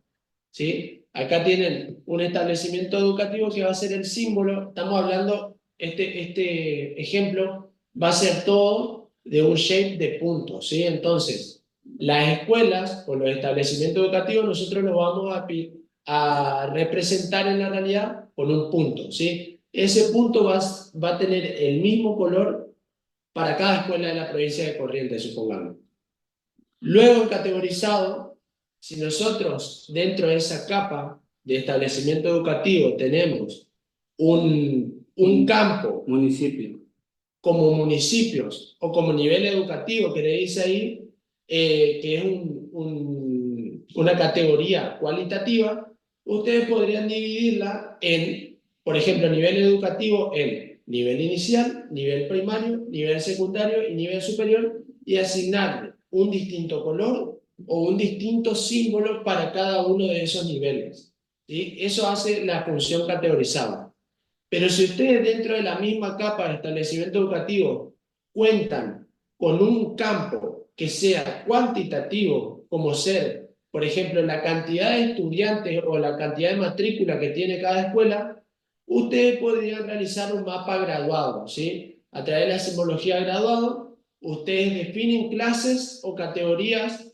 ¿sí? Acá tienen un establecimiento educativo que va a ser el símbolo, estamos hablando, este ejemplo va a ser todo de un shape de puntos, ¿sí? Entonces, las escuelas o los establecimientos educativos nosotros los vamos a representar en la realidad con un punto, ¿sí? Ese punto va a tener el mismo color para cada escuela de la provincia de Corrientes, supongamos. Luego, categorizado, si nosotros dentro de esa capa de establecimiento educativo tenemos un campo municipio como municipios o como nivel educativo que le dice ahí, que es una categoría cualitativa, ustedes podrían dividirla en, por ejemplo, nivel educativo en nivel inicial, nivel primario, nivel secundario y nivel superior, y asignarle un distinto color o un distinto símbolo para cada uno de esos niveles, ¿sí? Eso hace la función categorizada. Pero si ustedes dentro de la misma capa de establecimiento educativo cuentan con un campo que sea cuantitativo, como ser, por ejemplo, la cantidad de estudiantes o la cantidad de matrícula que tiene cada escuela, ustedes podrían realizar un mapa graduado, ¿sí? A través de la simbología graduado, ustedes definen clases o categorías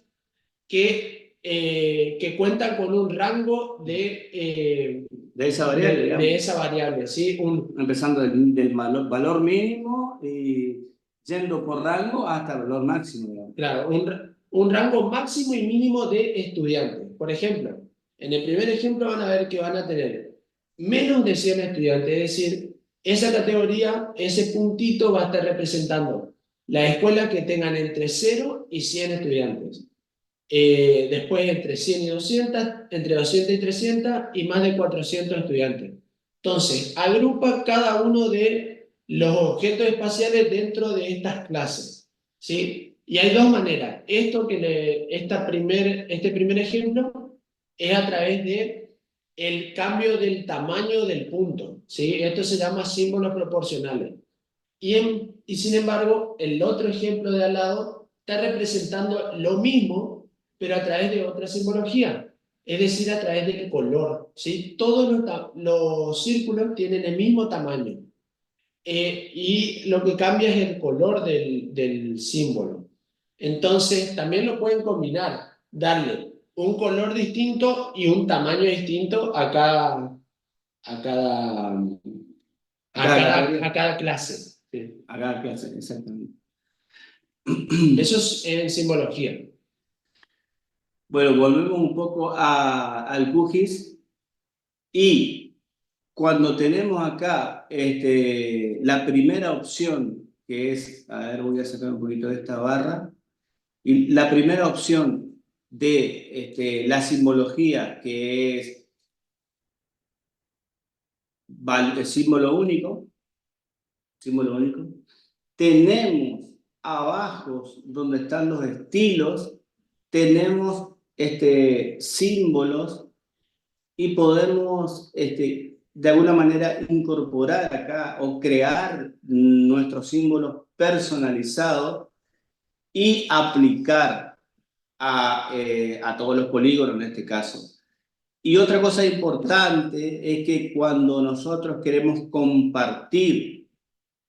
que cuentan con un rango de esa variable, de esa variable, ¿sí? Empezando del valor mínimo y yendo por rango hasta el valor máximo, digamos. Claro, un rango máximo y mínimo de estudiantes. Por ejemplo, en el primer ejemplo van a ver que van a tener menos de 100 estudiantes, es decir, esa categoría, ese puntito va a estar representando las escuelas que tengan entre 0 y 100 estudiantes. Después entre 100 y 200, entre 200 y 300 y más de 400 estudiantes. Entonces, agrupa cada uno de los objetos espaciales dentro de estas clases, ¿sí? Y hay dos maneras. Este primer ejemplo es a través de el cambio del tamaño del punto, ¿sí? Esto se llama símbolos proporcionales. Y sin embargo, el otro ejemplo de al lado está representando lo mismo, pero a través de otra simbología, es decir, a través del color, ¿sí? Todos los círculos tienen el mismo tamaño, y lo que cambia es el color del símbolo. Entonces, también lo pueden combinar, darle un color distinto y un tamaño distinto a cada, a cada clase. Sí. A cada clase, exactamente. Eso es en simbología. Bueno, volvemos un poco al QGIS y cuando tenemos acá la primera opción, que es, a ver, voy a sacar un poquito de esta barra, y la primera opción de la simbología, que es el símbolo único, tenemos abajo donde están los estilos, tenemos símbolos y podemos de alguna manera incorporar acá o crear nuestros símbolos personalizados y aplicar a todos los polígonos en este caso. Y otra cosa importante es que cuando nosotros queremos compartir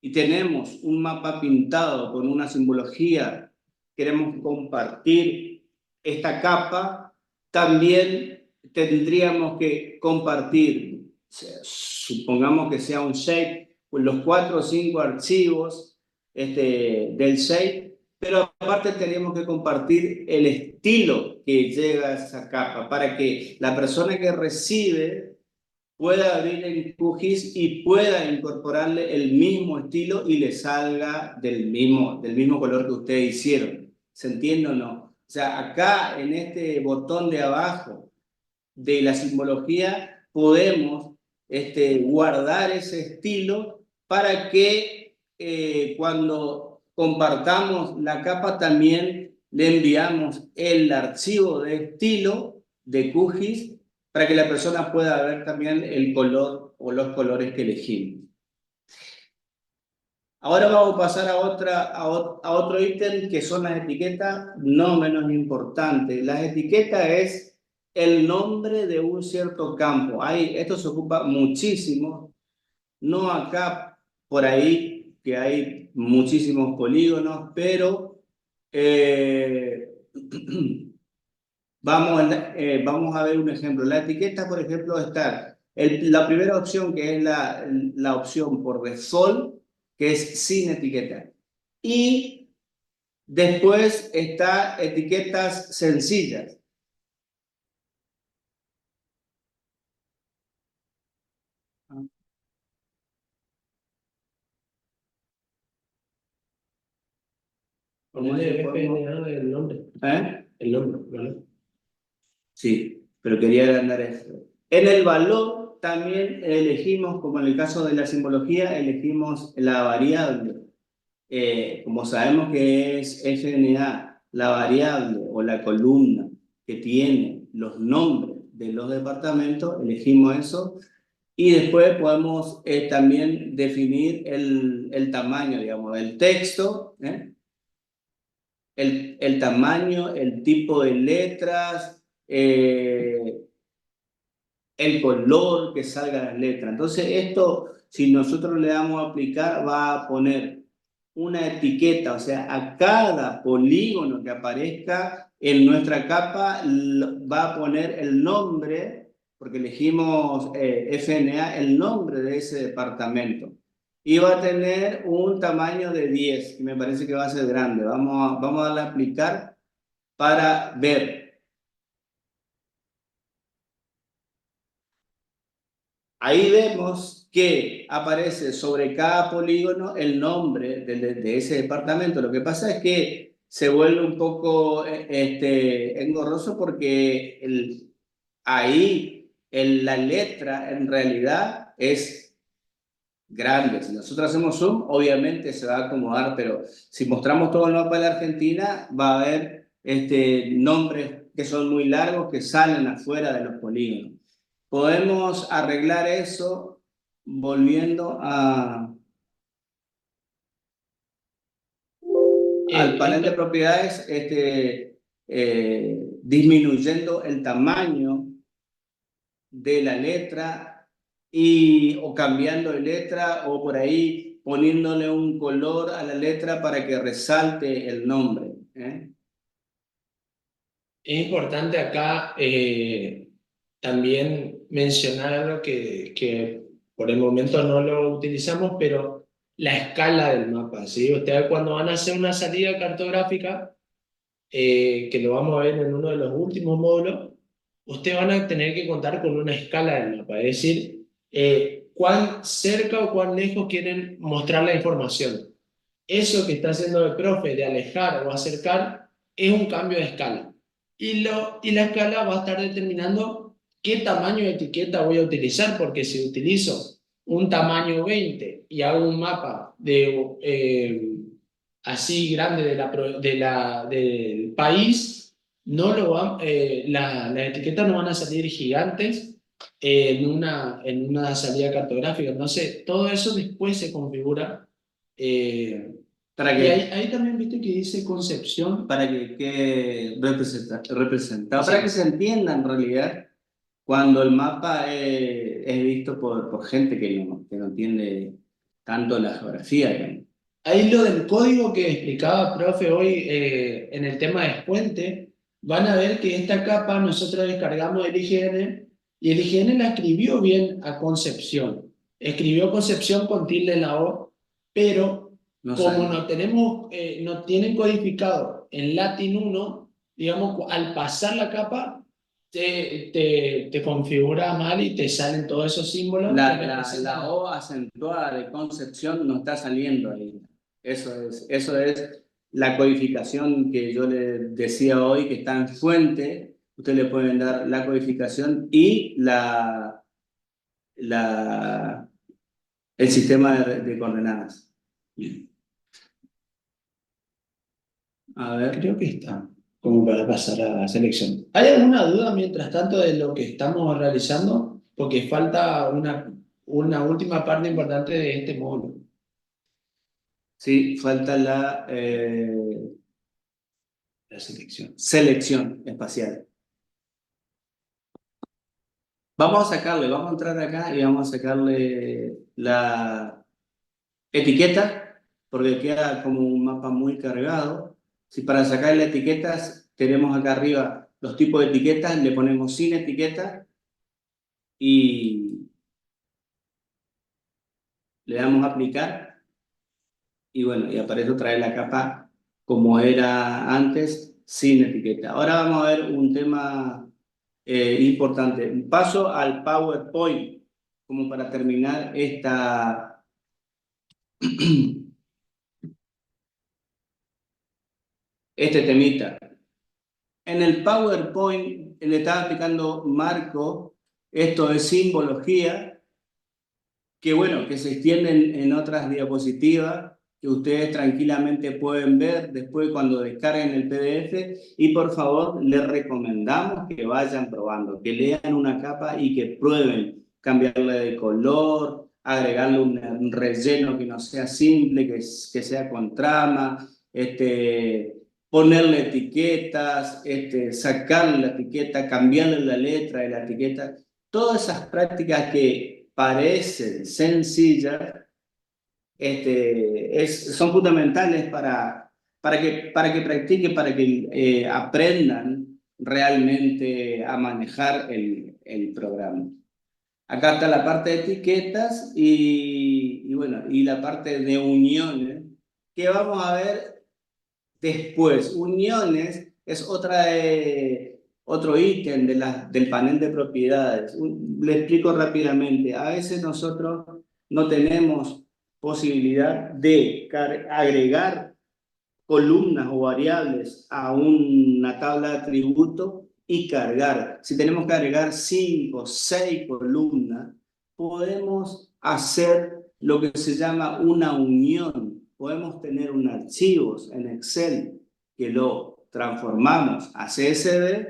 y tenemos un mapa pintado con una simbología, queremos compartir esta capa, también tendríamos que compartir, supongamos que sea un shape, pues los 4 o 5 archivos del shape, pero aparte tenemos que compartir el estilo que llega a esa capa para que la persona que recibe pueda abrir el QGIS y pueda incorporarle el mismo estilo y le salga del mismo color que ustedes hicieron. ¿Se entiende o no? O sea, acá en este botón de abajo de la simbología podemos guardar ese estilo para que cuando compartamos la capa también le enviamos el archivo de estilo de QGIS para que la persona pueda ver también el color o los colores que elegimos. Ahora vamos a pasar a otro ítem que son las etiquetas, no menos importante. Las etiquetas es el nombre de un cierto campo. Esto se ocupa muchísimo, no acá por ahí, que hay muchísimos polígonos, pero vamos a ver un ejemplo. La etiqueta, por ejemplo, está la primera opción, que es la opción por default, que es sin etiqueta. Y después está etiquetas sencillas. Ponerle FNA el nombre. ¿Eh? El nombre, ¿vale? Sí, pero quería agrandar esto. En el valor también elegimos, como en el caso de la simbología, elegimos la variable. Como sabemos que es FNA, la variable o la columna que tiene los nombres de los departamentos, elegimos eso. Y después podemos también definir el tamaño, digamos, del texto, el tamaño, el tipo de letras, el color que salga las letras. Entonces esto, si nosotros le damos a aplicar, va a poner una etiqueta, o sea, a cada polígono que aparezca en nuestra capa va a poner el nombre, porque elegimos FNA, el nombre de ese departamento. Y va a tener un tamaño de 10, que me parece que va a ser grande. Vamos a darle a aplicar para ver. Ahí vemos que aparece sobre cada polígono el nombre de ese departamento. Lo que pasa es que se vuelve un poco engorroso porque ahí la letra en realidad es grande. Si nosotros hacemos zoom, obviamente se va a acomodar, pero si mostramos todo el mapa de la Argentina, va a haber nombres que son muy largos que salen afuera de los polígonos. Podemos arreglar eso volviendo al panel de propiedades, disminuyendo el tamaño de la letra o cambiando de letra o por ahí poniéndole un color a la letra para que resalte el nombre. Es importante acá también mencionar algo que por el momento no lo utilizamos, pero la escala del mapa, ¿sí? Ustedes cuando van a hacer una salida cartográfica, que lo vamos a ver en uno de los últimos módulos, ustedes van a tener que contar con una escala del mapa, es decir, cuán cerca o cuán lejos quieren mostrar la información. Eso que está haciendo el profe de alejar o acercar es un cambio de escala. Y la escala va a estar determinando qué tamaño de etiqueta voy a utilizar, porque si utilizo un tamaño 20 y hago un mapa así grande del país, no lo va, las etiquetas no van a salir gigantes en una salida cartográfica. Entonces, todo eso después se configura. Para Y que, ahí también viste que dice concepción. para que quede representado, para que Sí. se entienda en realidad cuando el mapa es visto por gente que no entiende tanto la geografía, digamos. Ahí lo del código que explicaba profe hoy en el tema de Fuente, van a ver que esta capa nosotros descargamos el IGN y el IGN la escribió bien a Concepción. Escribió Concepción con tilde en la O, pero No como sale. no tenemos, no tienen codificado en Latin 1, digamos, al pasar la capa, te configura mal y te salen todos esos símbolos que La representan. O acentuada de Concepción no está saliendo ahí. Eso es la codificación que yo le decía hoy, que está en fuente. Ustedes le pueden dar la codificación y la, el sistema de coordenadas. A ver. Creo que está, como para pasar a la selección. ¿Hay alguna duda mientras tanto de lo que estamos realizando? Porque falta una última parte importante de este módulo. Sí, falta La selección. selección espacial. Vamos a entrar acá y vamos a sacarle la etiqueta, porque queda como un mapa muy cargado. Si para sacarle etiquetas tenemos acá arriba los tipos de etiquetas, le ponemos sin etiqueta y le damos a aplicar y bueno, y aparece otra vez la capa como era antes, sin etiqueta. Ahora vamos a ver un tema importante. Paso al PowerPoint como para terminar este temita. En el PowerPoint le estaba explicando Marco esto de simbología, que bueno, que se extienden en otras diapositivas que ustedes tranquilamente pueden ver después cuando descarguen el PDF y por favor les recomendamos que vayan probando, que lean una capa y que prueben cambiarle de color, agregarle un relleno que no sea simple, que sea con trama, ponerle etiquetas, sacarle la etiqueta, cambiarle la letra de la etiqueta, todas esas prácticas que parecen sencillas, son fundamentales para que practiquen, para que aprendan realmente a manejar el programa. Acá está la parte de etiquetas y bueno, y la parte de uniones, que vamos a ver después. Uniones es otro ítem del panel de propiedades. Le explico rápidamente. A veces nosotros no tenemos posibilidad de agregar columnas o variables a una tabla de atributos y cargar. Si tenemos que agregar 5 o 6 columnas, podemos hacer lo que se llama una unión. Podemos tener un archivo en Excel que lo transformamos a CSV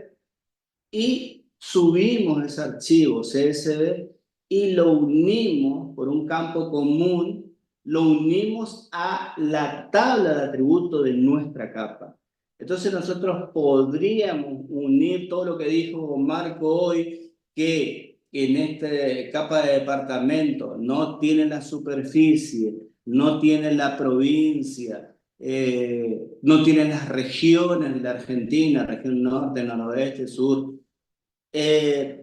y subimos ese archivo CSV y lo unimos por un campo común, lo unimos a la tabla de atributos de nuestra capa. Entonces nosotros podríamos unir todo lo que dijo Marco hoy, que en esta capa de departamento no tiene la superficie, no tiene la provincia, no tiene las regiones de la Argentina, región norte, noroeste, sur.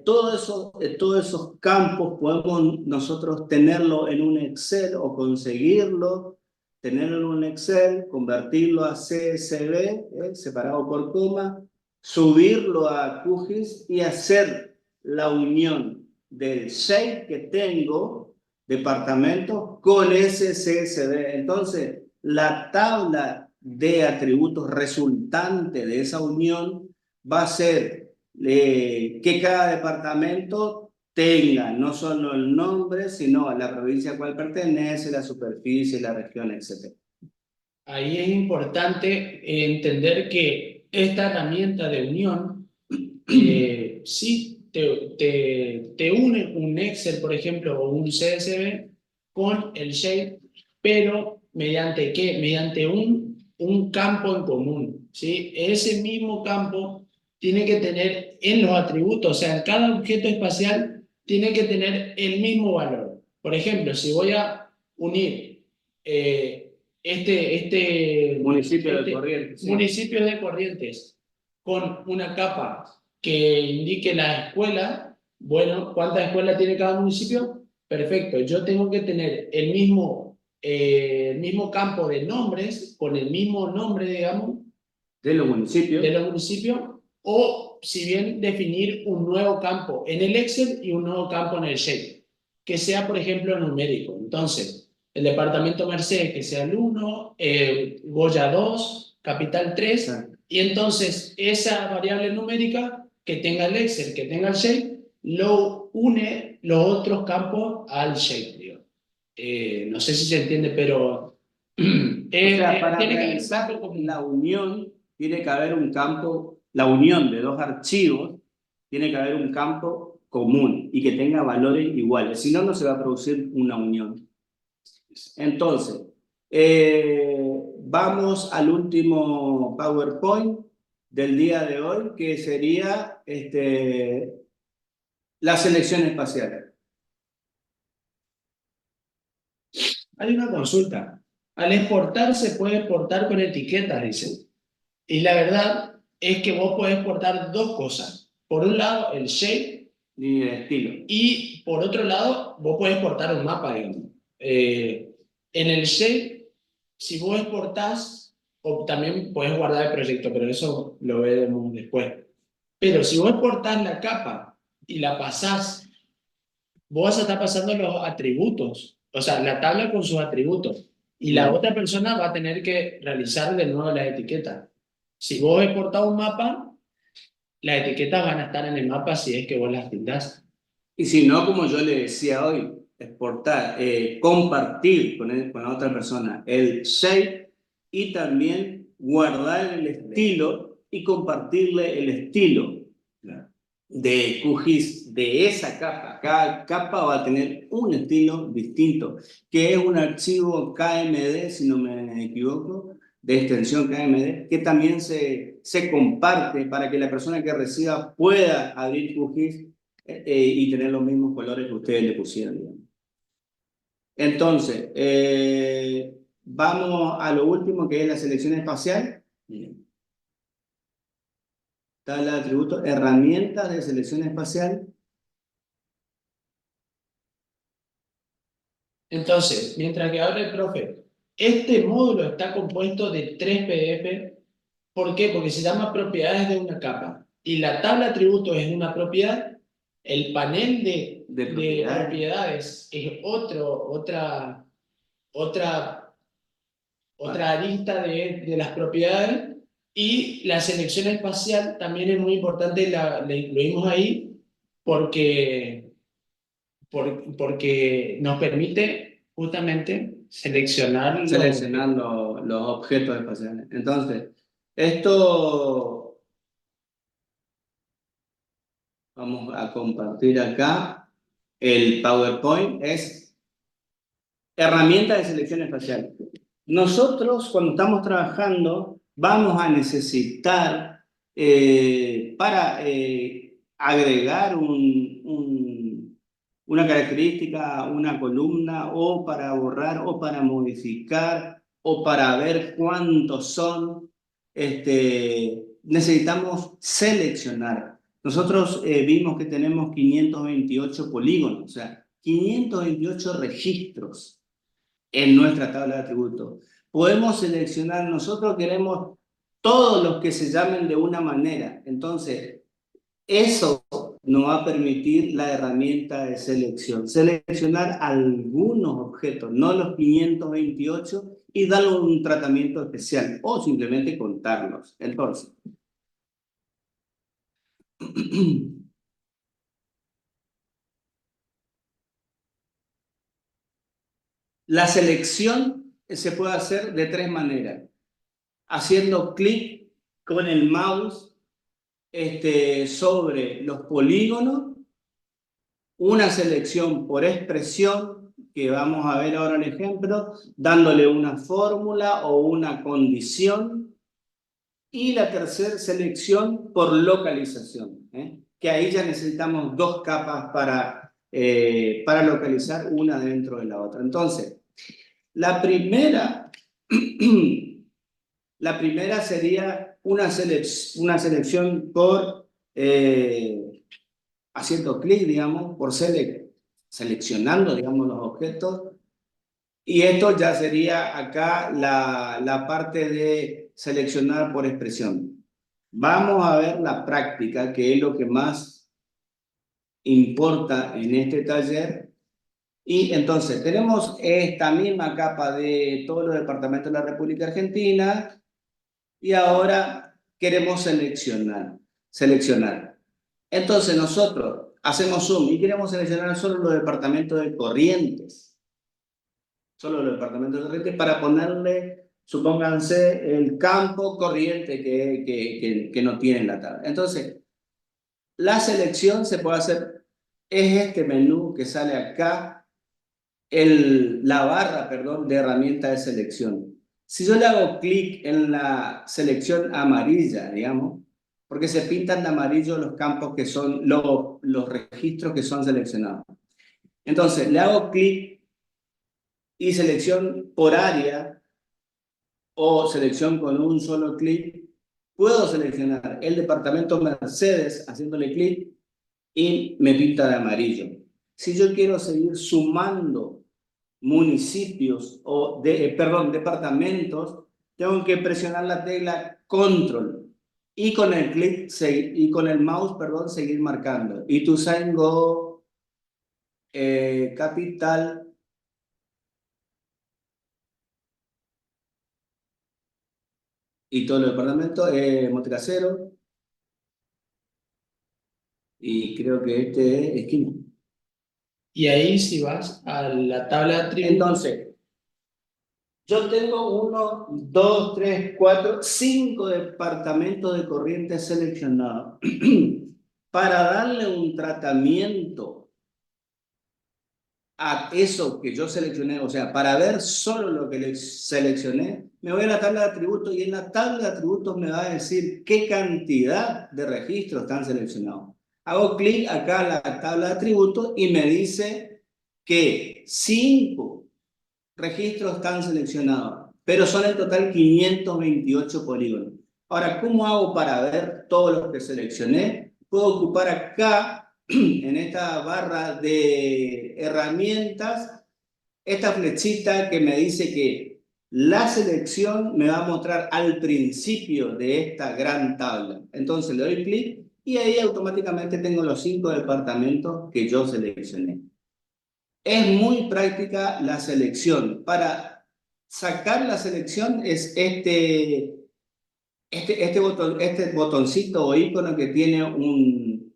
Todos esos campos podemos nosotros tenerlo en un Excel o conseguirlo, tenerlo en un Excel, convertirlo a CSV, separado por coma, subirlo a QGIS y hacer la unión del shape que tengo, departamento, con ese CSV. Entonces, la tabla de atributos resultante de esa unión va a ser que cada departamento tenga no solo el nombre, sino la provincia a cual pertenece, la superficie, la región, etc. Ahí es importante entender que esta herramienta de unión sí te une un Excel, por ejemplo, o un CSV con el Shape, pero ¿mediante qué? Mediante un campo en común, ¿sí? Ese mismo campo tiene que tener en los atributos, o sea, en cada objeto espacial tiene que tener el mismo valor. Por ejemplo, si voy a unir Municipio de Corrientes. Sí. municipios de Corrientes con una capa que indique la escuela, bueno, ¿cuántas escuelas tiene cada municipio? Perfecto, yo tengo que tener el mismo campo de nombres, con el mismo nombre, digamos, de los municipios, o si bien definir un nuevo campo en el Excel y un nuevo campo en el Shape, que sea, por ejemplo, numérico. Entonces, el departamento Mercedes, que sea el 1, Goya 2, Capital 3, y entonces esa variable numérica que tenga el Excel, que tenga el Shape, lo une los otros campos al Shape. Digo. No sé si se entiende, pero o sea, para tiene que haber realizar la unión, tiene que haber un campo, la unión de dos archivos, tiene que haber un campo común y que tenga valores iguales, si no, no se va a producir una unión. Entonces, vamos al último PowerPoint del día de hoy, que sería la selección espacial. Hay una consulta. Al exportar se puede exportar con etiquetas, dicen. Y la verdad es que vos podés exportar dos cosas. Por un lado, el shape. Y el estilo. Y por otro lado, vos podés exportar un mapa, digamos. En el shape, si vos exportás, o también podés guardar el proyecto, pero eso lo veremos después. Pero si vos exportás la capa y la pasás, vos vas a estar pasando los atributos, o sea, la tabla con sus atributos, y la otra persona va a tener que realizar de nuevo la etiqueta. Si vos exportás un mapa, las etiquetas van a estar en el mapa si es que vos las tildás. Y si no, como yo le decía hoy, exportar, compartir con la otra persona el shape y también guardar el estilo y compartirle el estilo de QGIS de esa capa. Cada capa va a tener un estilo distinto, que es un archivo KMD, si no me equivoco, de extensión KMD, que también se comparte para que la persona que reciba pueda abrir QGIS y tener los mismos colores que ustedes le pusieron, digamos. Entonces, vamos a lo último, que es la selección espacial. Tabla de atributos, herramientas de selección espacial. Entonces, mientras que abre el profe, este módulo está compuesto de 3 PDF. ¿Por qué? Porque se llama propiedades de una capa. Y la tabla de atributos es una propiedad. El panel de propiedades es otra arista de las propiedades. Y la selección espacial también es muy importante, la incluimos ahí porque nos permite justamente seleccionar los objetos espaciales. Entonces, esto vamos a compartir acá. El PowerPoint es herramienta de selección espacial. Nosotros, cuando estamos trabajando, vamos a necesitar para agregar una característica, una columna, o para borrar, o para modificar, o para ver cuántos son, necesitamos seleccionar. Nosotros vimos que tenemos 528 polígonos, o sea, 528 registros en nuestra tabla de atributos. Podemos seleccionar, nosotros queremos todos los que se llamen de una manera. Entonces, eso nos va a permitir la herramienta de selección. Seleccionar algunos objetos, no los 528, y darle un tratamiento especial, o simplemente contarlos. Entonces, la selección se puede hacer de tres maneras. Haciendo clic con el mouse sobre los polígonos, una selección por expresión, que vamos a ver ahora el ejemplo, dándole una fórmula o una condición, y la tercera selección por localización, que ahí ya necesitamos dos capas para localizar una dentro de la otra. Entonces, la primera sería una selección por haciendo clic, digamos, por seleccionando, digamos, los objetos. Y esto ya sería acá la parte de seleccionar por expresión. Vamos a ver la práctica, que es lo que más importa en este taller. Y entonces tenemos esta misma capa de todos los departamentos de la República Argentina y ahora queremos seleccionar. Entonces nosotros hacemos zoom y queremos seleccionar solo los departamentos de Corrientes. Solo los departamentos de Corrientes para ponerle, supónganse, el campo Corriente que no tiene en la tabla. Entonces, la selección se puede hacer, es este menú que sale acá, la barra, perdón, de herramienta de selección. Si yo le hago clic en la selección amarilla, digamos, porque se pintan de amarillo los campos que son, los registros que son seleccionados. Entonces, le hago clic y selección por área o selección con un solo clic. Puedo seleccionar el departamento Mercedes haciéndole clic y me pinta de amarillo. Si yo quiero seguir sumando municipios o departamentos, tengo que presionar la tecla control y con el clic y con el mouse, perdón, seguir marcando. Ituzaingó, capital, y todos los departamentos, Montecassero, y creo que este es esquina. Y ahí si vas a la tabla de atributos. Entonces, yo tengo 1, 2, 3, 4, 5 departamentos de Corrientes seleccionados. Para darle un tratamiento a eso que yo seleccioné, o sea, para ver solo lo que seleccioné, me voy a la tabla de atributos y en la tabla de atributos me va a decir qué cantidad de registros están seleccionados. Hago clic acá en la tabla de atributos y me dice que 5 registros están seleccionados, pero son en total 528 polígonos. Ahora, ¿cómo hago para ver todos los que seleccioné? Puedo ocupar acá, en esta barra de herramientas, esta flechita que me dice que la selección me va a mostrar al principio de esta gran tabla. Entonces le doy clic y ahí automáticamente tengo los 5 departamentos que yo seleccioné. Es muy práctica la selección. Para sacar la selección es este botoncito o icono que tiene un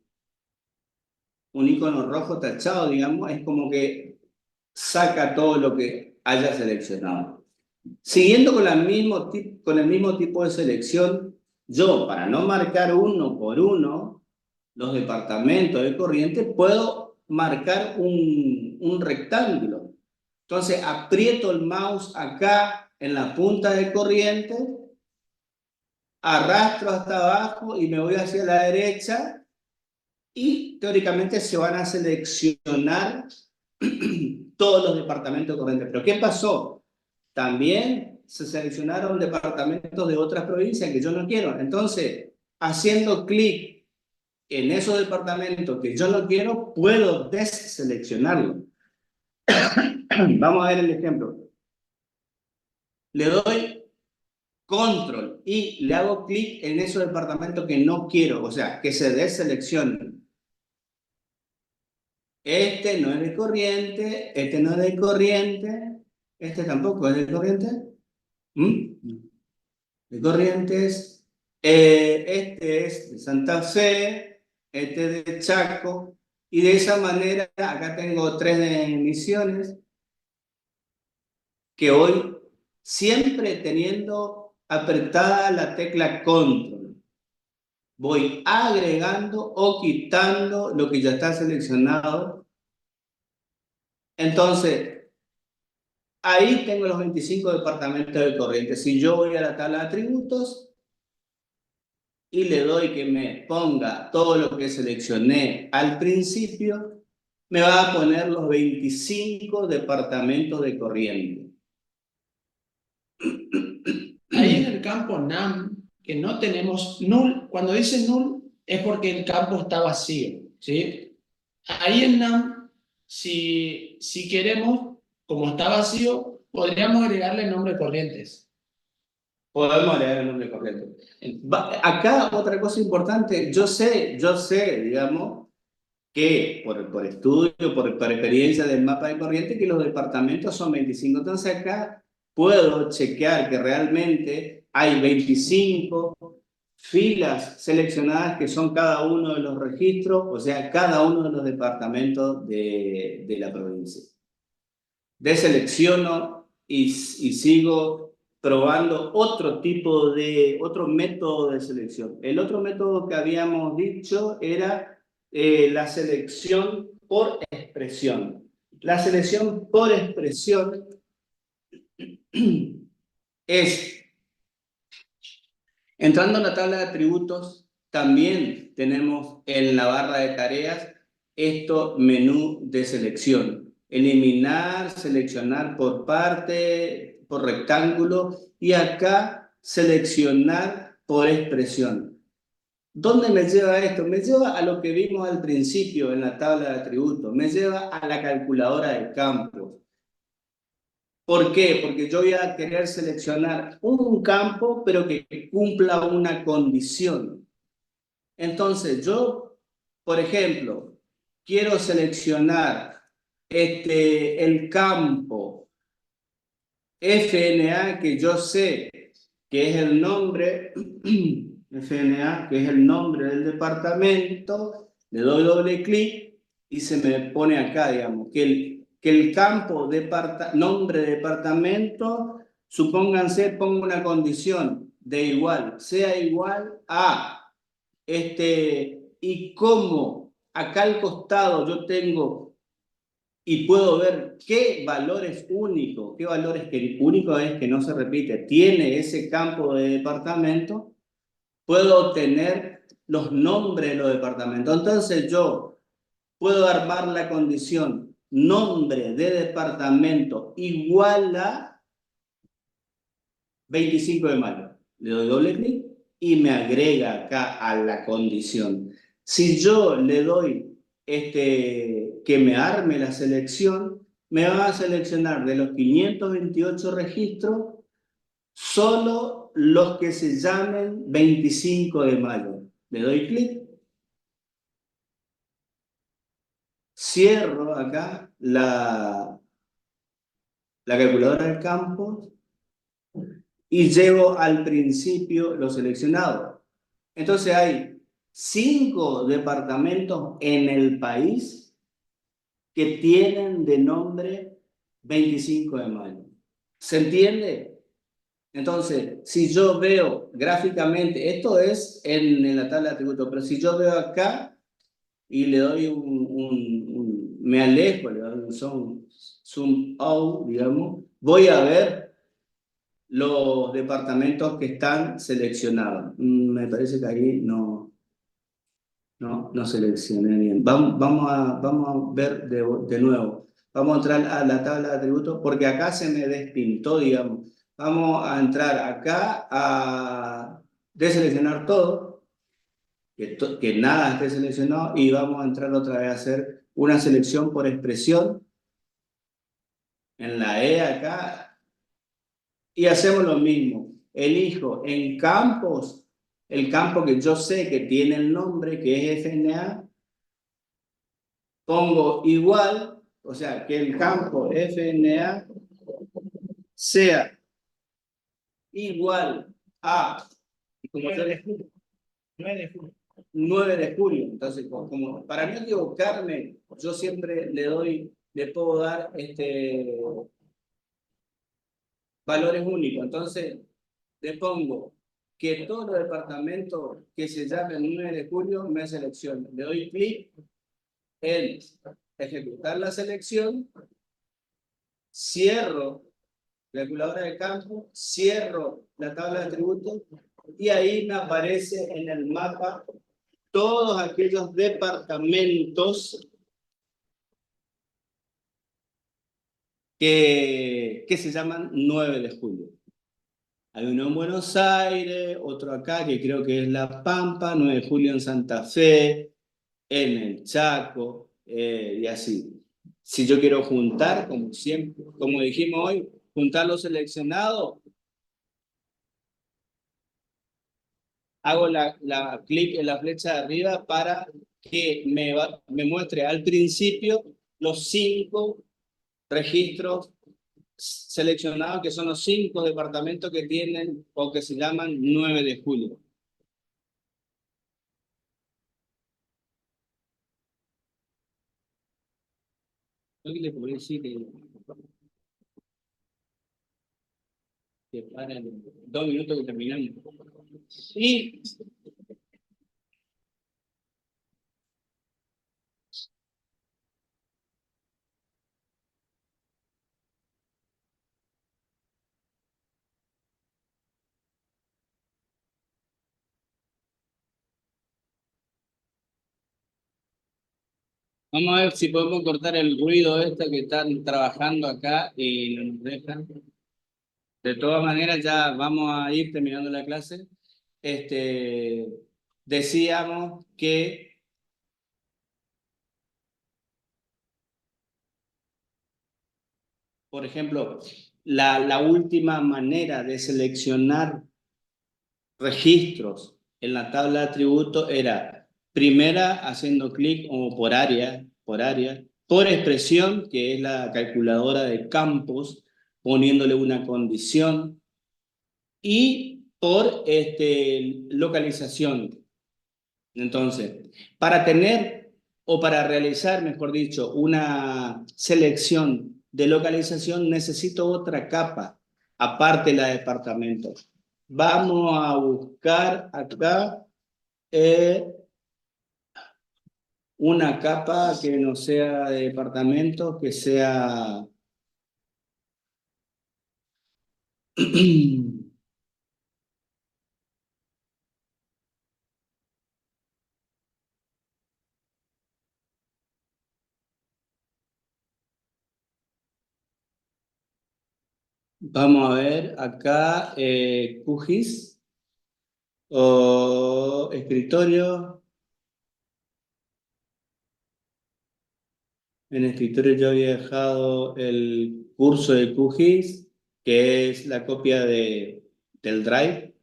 icono rojo tachado, digamos, es como que saca todo lo que haya seleccionado. Siguiendo con el mismo tipo de selección, yo, para no marcar uno por uno los departamentos de Corrientes, puedo marcar un rectángulo. Entonces, aprieto el mouse acá en la punta de Corrientes, arrastro hasta abajo y me voy hacia la derecha y teóricamente se van a seleccionar todos los departamentos de Corrientes. Pero ¿qué pasó? También se seleccionaron departamentos de otras provincias que yo no quiero. Entonces, haciendo clic en esos departamentos que yo no quiero, puedo deseleccionarlo. Vamos a ver el ejemplo. Le doy control y le hago clic en esos departamentos que no quiero, o sea, que se deseleccionen. Este no es de Corrientes, este no es de Corrientes, este tampoco es de Corrientes. De Corrientes, este es de Santa Fe, este es de Chaco, y de esa manera acá tengo 3 de Misiones, que hoy siempre teniendo apretada la tecla control, voy agregando o quitando lo que ya está seleccionado. Entonces, ahí tengo los 25 departamentos de Corrientes. Si yo voy a la tabla de atributos y le doy que me ponga todo lo que seleccioné al principio, me va a poner los 25 departamentos de Corrientes. Ahí en el campo NaM, que no tenemos null, cuando dice null es porque el campo está vacío, ¿sí? Ahí en NaM, si queremos, como está vacío, podríamos agregarle el nombre Corrientes. Podemos agregar el nombre correcto. Acá otra cosa importante, yo sé, digamos, que por estudio, por experiencia del mapa de Corrientes, que los departamentos son 25. Entonces acá puedo chequear que realmente hay 25 filas seleccionadas que son cada uno de los registros, o sea, cada uno de los departamentos de la provincia. Deselecciono y sigo probando otro método de selección. El otro método que habíamos dicho era la selección por expresión. La selección por expresión es, entrando en la tabla de atributos, también tenemos en la barra de tareas esto menú de selección. Eliminar, seleccionar por parte, por rectángulo, y acá seleccionar por expresión. ¿Dónde me lleva esto? Me lleva a lo que vimos al principio en la tabla de atributos, me lleva a la calculadora de campos. ¿Por qué? Porque yo voy a querer seleccionar un campo, pero que cumpla una condición. Entonces, yo, por ejemplo, quiero seleccionar el campo FNA, que yo sé que es el nombre, FNA, que es el nombre del departamento, le doy doble clic y se me pone acá, digamos, que el campo nombre de departamento, supónganse, pongo una condición de igual, sea igual a y como acá al costado yo tengo y puedo ver qué valor es único, qué valor es que único es que no se repite, tiene ese campo de departamento, puedo obtener los nombres de los departamentos. Entonces yo puedo armar la condición nombre de departamento igual a 25 de mayo. Le doy doble clic y me agrega acá a la condición. Si yo le doy que me arme la selección, me va a seleccionar de los 528 registros solo los que se llamen 25 de mayo. Le doy clic, cierro acá la calculadora de campos y llevo al principio lo seleccionado. Entonces hay 5 departamentos en el país que tienen de nombre 25 de mayo. ¿Se entiende? Entonces, si yo veo gráficamente, esto es en la tabla de atributos, pero si yo veo acá y le doy me alejo, le doy un zoom out, digamos, voy a ver los departamentos que están seleccionados. Me parece que ahí no seleccioné bien. Vamos a ver de nuevo. Vamos a entrar a la tabla de atributos porque acá se me despintó, digamos. Vamos a entrar acá a deseleccionar todo, que nada esté seleccionado, y vamos a entrar otra vez a hacer una selección por expresión en la E acá, y hacemos lo mismo. Elijo en campos el campo que yo sé que tiene el nombre, que es FNA, pongo igual, o sea, que el campo FNA sea igual a, como yo les 9 de julio. 9 de julio. Entonces, como para no equivocarme, yo siempre le puedo dar valores únicos. Entonces, le pongo que todos los departamentos que se llamen 9 de julio me selecciono. Le doy clic en ejecutar la selección, cierro la calculadora de campo, cierro la tabla de atributos y ahí me aparece en el mapa todos aquellos departamentos que se llaman 9 de julio. Hay uno en Buenos Aires, otro acá que creo que es La Pampa, 9 de julio en Santa Fe, en el Chaco, y así. Si yo quiero juntar, como siempre, como dijimos hoy, juntar los seleccionados, hago clic en la flecha de arriba para que me muestre al principio los 5 registros seleccionados, que son los 5 departamentos que tienen o que se llaman 9 de julio. Yo le podría decir que paren 2 minutos que terminamos. Y vamos a ver si podemos cortar el ruido que están trabajando acá y no nos dejan. De todas maneras, ya vamos a ir terminando la clase. Decíamos que, por ejemplo, la última manera de seleccionar registros en la tabla de atributos era primera haciendo clic o por expresión, que es la calculadora de campos, poniéndole una condición, y por localización. Entonces, para tener o para realizar, mejor dicho, una selección de localización, necesito otra capa, aparte de la de departamentos. Vamos a buscar acá una capa que no sea de departamentos, que sea... Vamos a ver acá QGIS o escritorio. En escritorio yo había dejado el curso de QGIS, que es la copia del Drive,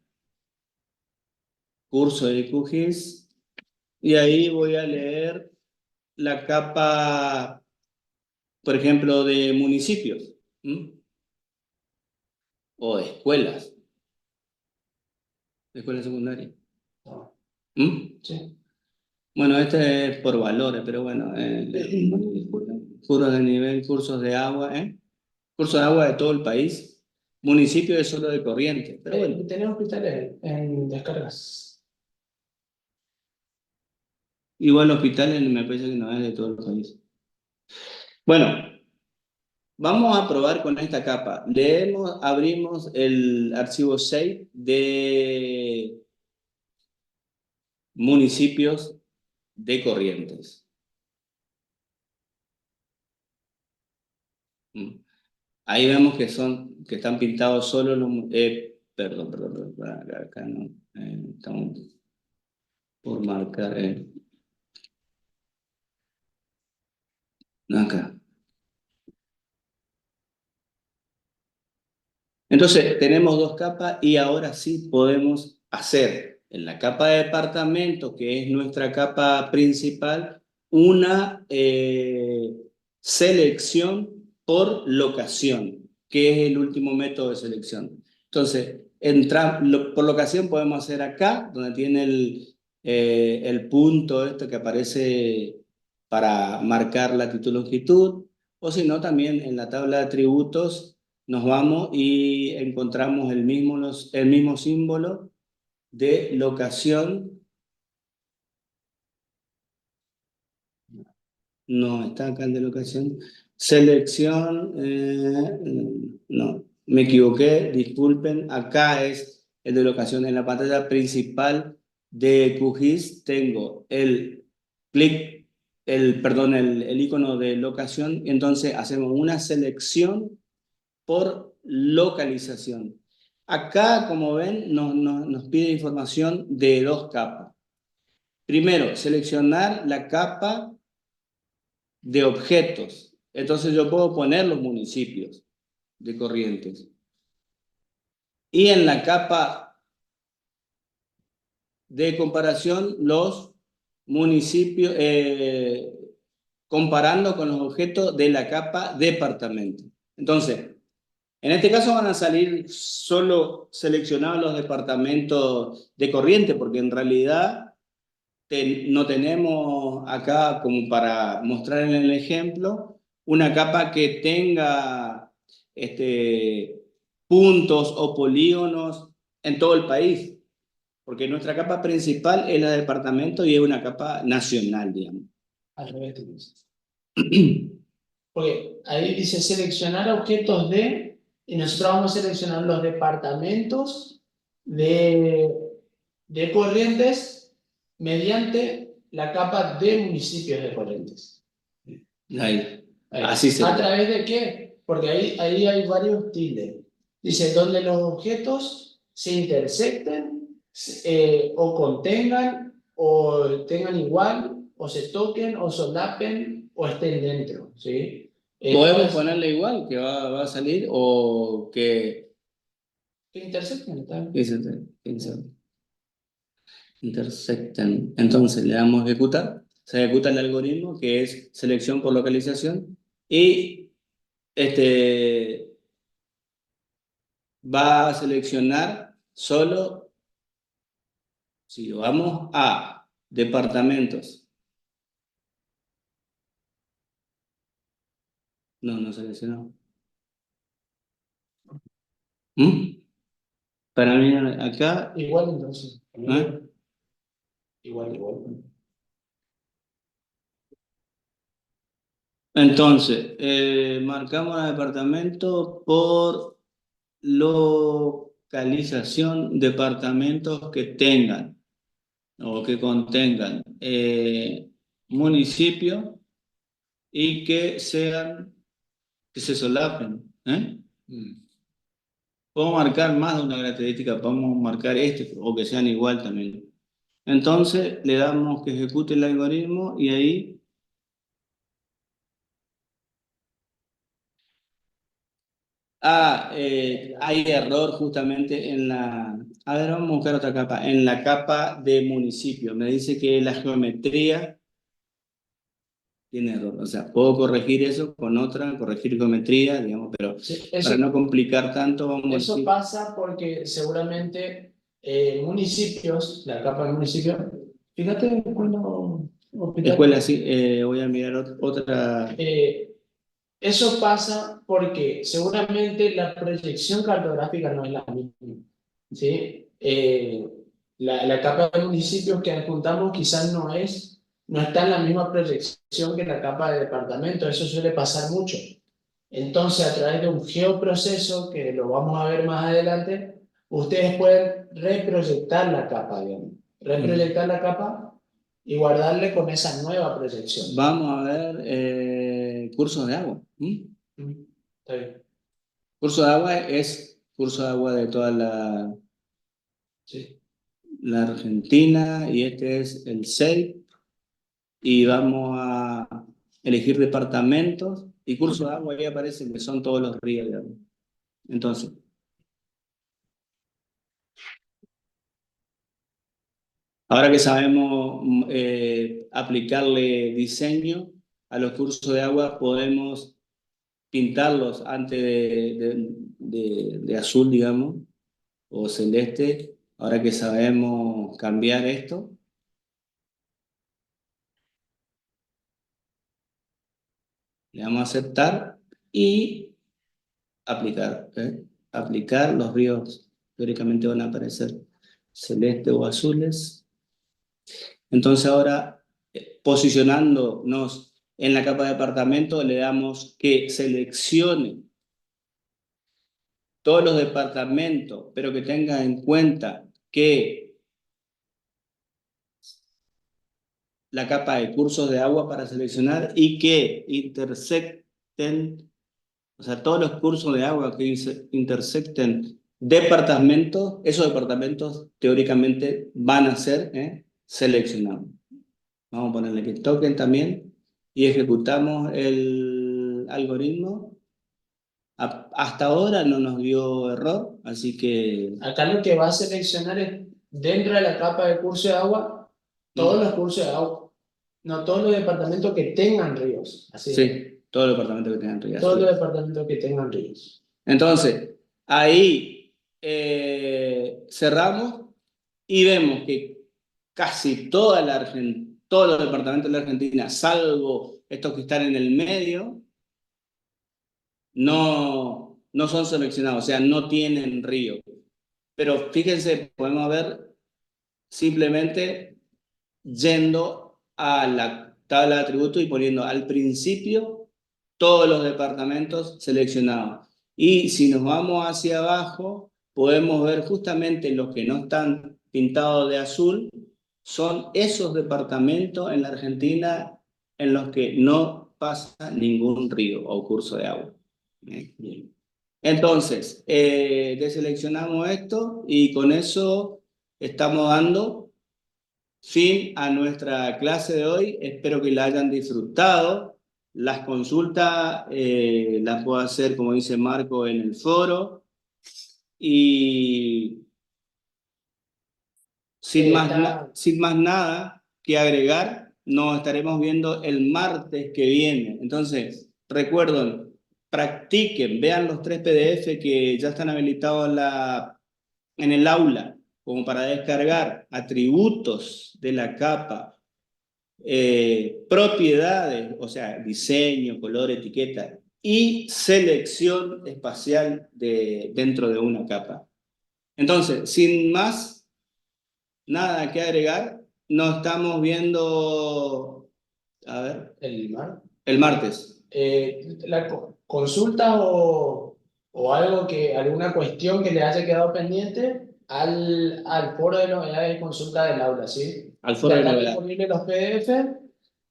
curso de QGIS, y ahí voy a leer la capa, por ejemplo, de municipios, o de escuelas secundarias. Sí. Bueno, este es por valores, pero bueno, cursos de nivel, cursos de agua, cursos de agua de todo el país. Municipio es solo de Corrientes, pero bueno. Tenemos hospitales en descargas. Igual hospitales me parece que no es de todo el país. Bueno, vamos a probar con esta capa. Abrimos el archivo 6 de municipios de Corrientes. Ahí vemos que son que están pintados solo los... perdón, acá no. Estamos por marcar... acá. Entonces, tenemos dos capas y ahora sí podemos hacer en la capa de departamento, que es nuestra capa principal, una selección por locación, que es el último método de selección. Entonces, por locación podemos hacer acá, donde tiene el punto este que aparece para marcar latitud, longitud, o si no, también en la tabla de atributos nos vamos y encontramos el mismo símbolo de locación. No, está acá el de locación. Selección, no, me equivoqué, disculpen. Acá es el de locación. En la pantalla principal de QGIS tengo el clic, el icono de locación. Entonces hacemos una selección por localización. Acá, como ven, nos pide información de dos capas. Primero, seleccionar la capa de objetos. Entonces yo puedo poner los municipios de Corrientes. Y en la capa de comparación, los municipios, comparando con los objetos de la capa departamento. Entonces, en este caso van a salir solo seleccionados los departamentos de Corrientes, porque en realidad no tenemos acá, como para mostrar en el ejemplo, una capa que tenga puntos o polígonos en todo el país, porque nuestra capa principal es la de departamento y es una capa nacional, digamos. Al revés, tú dices. Porque ahí dice seleccionar objetos de, y nosotros vamos a seleccionar los departamentos de Corrientes mediante la capa de municipios de Corrientes. Ahí. Ahí. Así sería. ¿A través de qué? Porque ahí hay varios tildes. Dice, donde los objetos se intersecten o contengan o tengan igual o se toquen o solapen o estén dentro, ¿sí? Podemos ponerle igual que va a salir o que... Que intersecten, ¿está? Intersecten. Entonces le damos a ejecutar. Se ejecuta el algoritmo que es selección por localización y va a seleccionar solo si vamos a departamentos. No seleccionó. Para mí acá... Igual entonces. ¿eh? Igual. Entonces, marcamos el departamento por localización, departamentos que tengan o que contengan municipios y que se solapen. Podemos marcar más de una característica, podemos marcar o que sean igual también. Entonces le damos que ejecute el algoritmo y ahí hay error justamente en la... A ver, vamos a buscar otra capa. En la capa de municipio. Me dice que la geometría tiene error. O sea, puedo corregir eso con otra, corregir geometría, digamos, pero Sí, para no complicar tanto, vamos a eso decir... pasa porque seguramente municipios, la capa de municipios, fíjate cuando... Escuela, sí, voy a mirar otra... Eso pasa porque seguramente la proyección cartográfica no es la misma, ¿sí? La capa de municipios que adjuntamos quizás no está en la misma proyección que la capa de departamento, eso suele pasar mucho. Entonces, a través de un geoproceso, que lo vamos a ver más adelante, ustedes pueden reproyectar la capa, digamos. Reproyectar la capa y guardarle con esa nueva proyección. Vamos a ver cursos de agua. Está bien. Curso de agua es curso de agua de toda la, Sí. la Argentina y este es el CEI y vamos a elegir departamentos y curso de agua ahí aparece que son todos los ríos, digamos. Entonces, ahora que sabemos aplicarle diseño a los cursos de agua, podemos pintarlos antes de azul, digamos, o celeste. Ahora que sabemos cambiar esto, le damos a aceptar y aplicar. ¿Ok? Aplicar, los ríos teóricamente van a aparecer celeste o azules. Entonces ahora, posicionándonos en la capa de departamento, le damos que seleccione todos los departamentos, pero que tenga en cuenta que la capa de cursos de agua para seleccionar y que intersecten, o sea, todos los cursos de agua que intersecten departamentos, esos departamentos teóricamente van a ser seleccionados. Vamos a ponerle que toquen también y ejecutamos el algoritmo. Hasta ahora no nos dio error, así que Acá lo que va a seleccionar es, dentro de la capa de curso de agua, todos los cursos de agua, no todos los departamentos que tengan ríos, así es, sí, todo el departamento que tengan ríos. todos los departamentos que tengan ríos. Entonces, ahí cerramos y vemos que casi toda todos los departamentos de la Argentina, salvo estos que están en el medio, no son seleccionados, o sea, no tienen río. Pero fíjense, podemos ver simplemente yendo a la tabla de atributos y poniendo al principio todos los departamentos seleccionados. Y si nos vamos hacia abajo, podemos ver justamente los que no están pintados de azul, son esos departamentos en la Argentina en los que no pasa ningún río o curso de agua. Bien. Entonces, deseleccionamos esto y con eso estamos dando fin a nuestra clase de hoy. Espero que la hayan disfrutado. Las consultas las puedo hacer, como dice Marco, en el foro. Y sin más nada que agregar, nos estaremos viendo el martes que viene. Entonces, recuerden, practiquen, vean los 3 PDF que ya están habilitados en el aula, como para descargar atributos de la capa, propiedades, o sea, diseño, color, etiqueta y selección espacial dentro de una capa. Entonces, sin más nada que agregar, nos estamos viendo, a ver, el martes. Consulta o algo alguna cuestión que le haya quedado pendiente al foro de novedades y consulta del aula, ¿sí? Al foro de Ya están novedades. disponibles los PDF,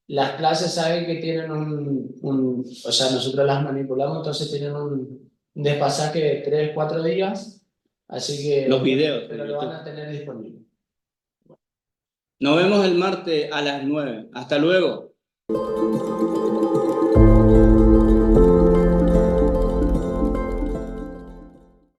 las clases saben que tienen o sea, nosotros las manipulamos, entonces tienen un despasaje de 3, 4 días, así que Los videos, pero lo van a tener disponible. Nos vemos el martes a las 9. Hasta luego.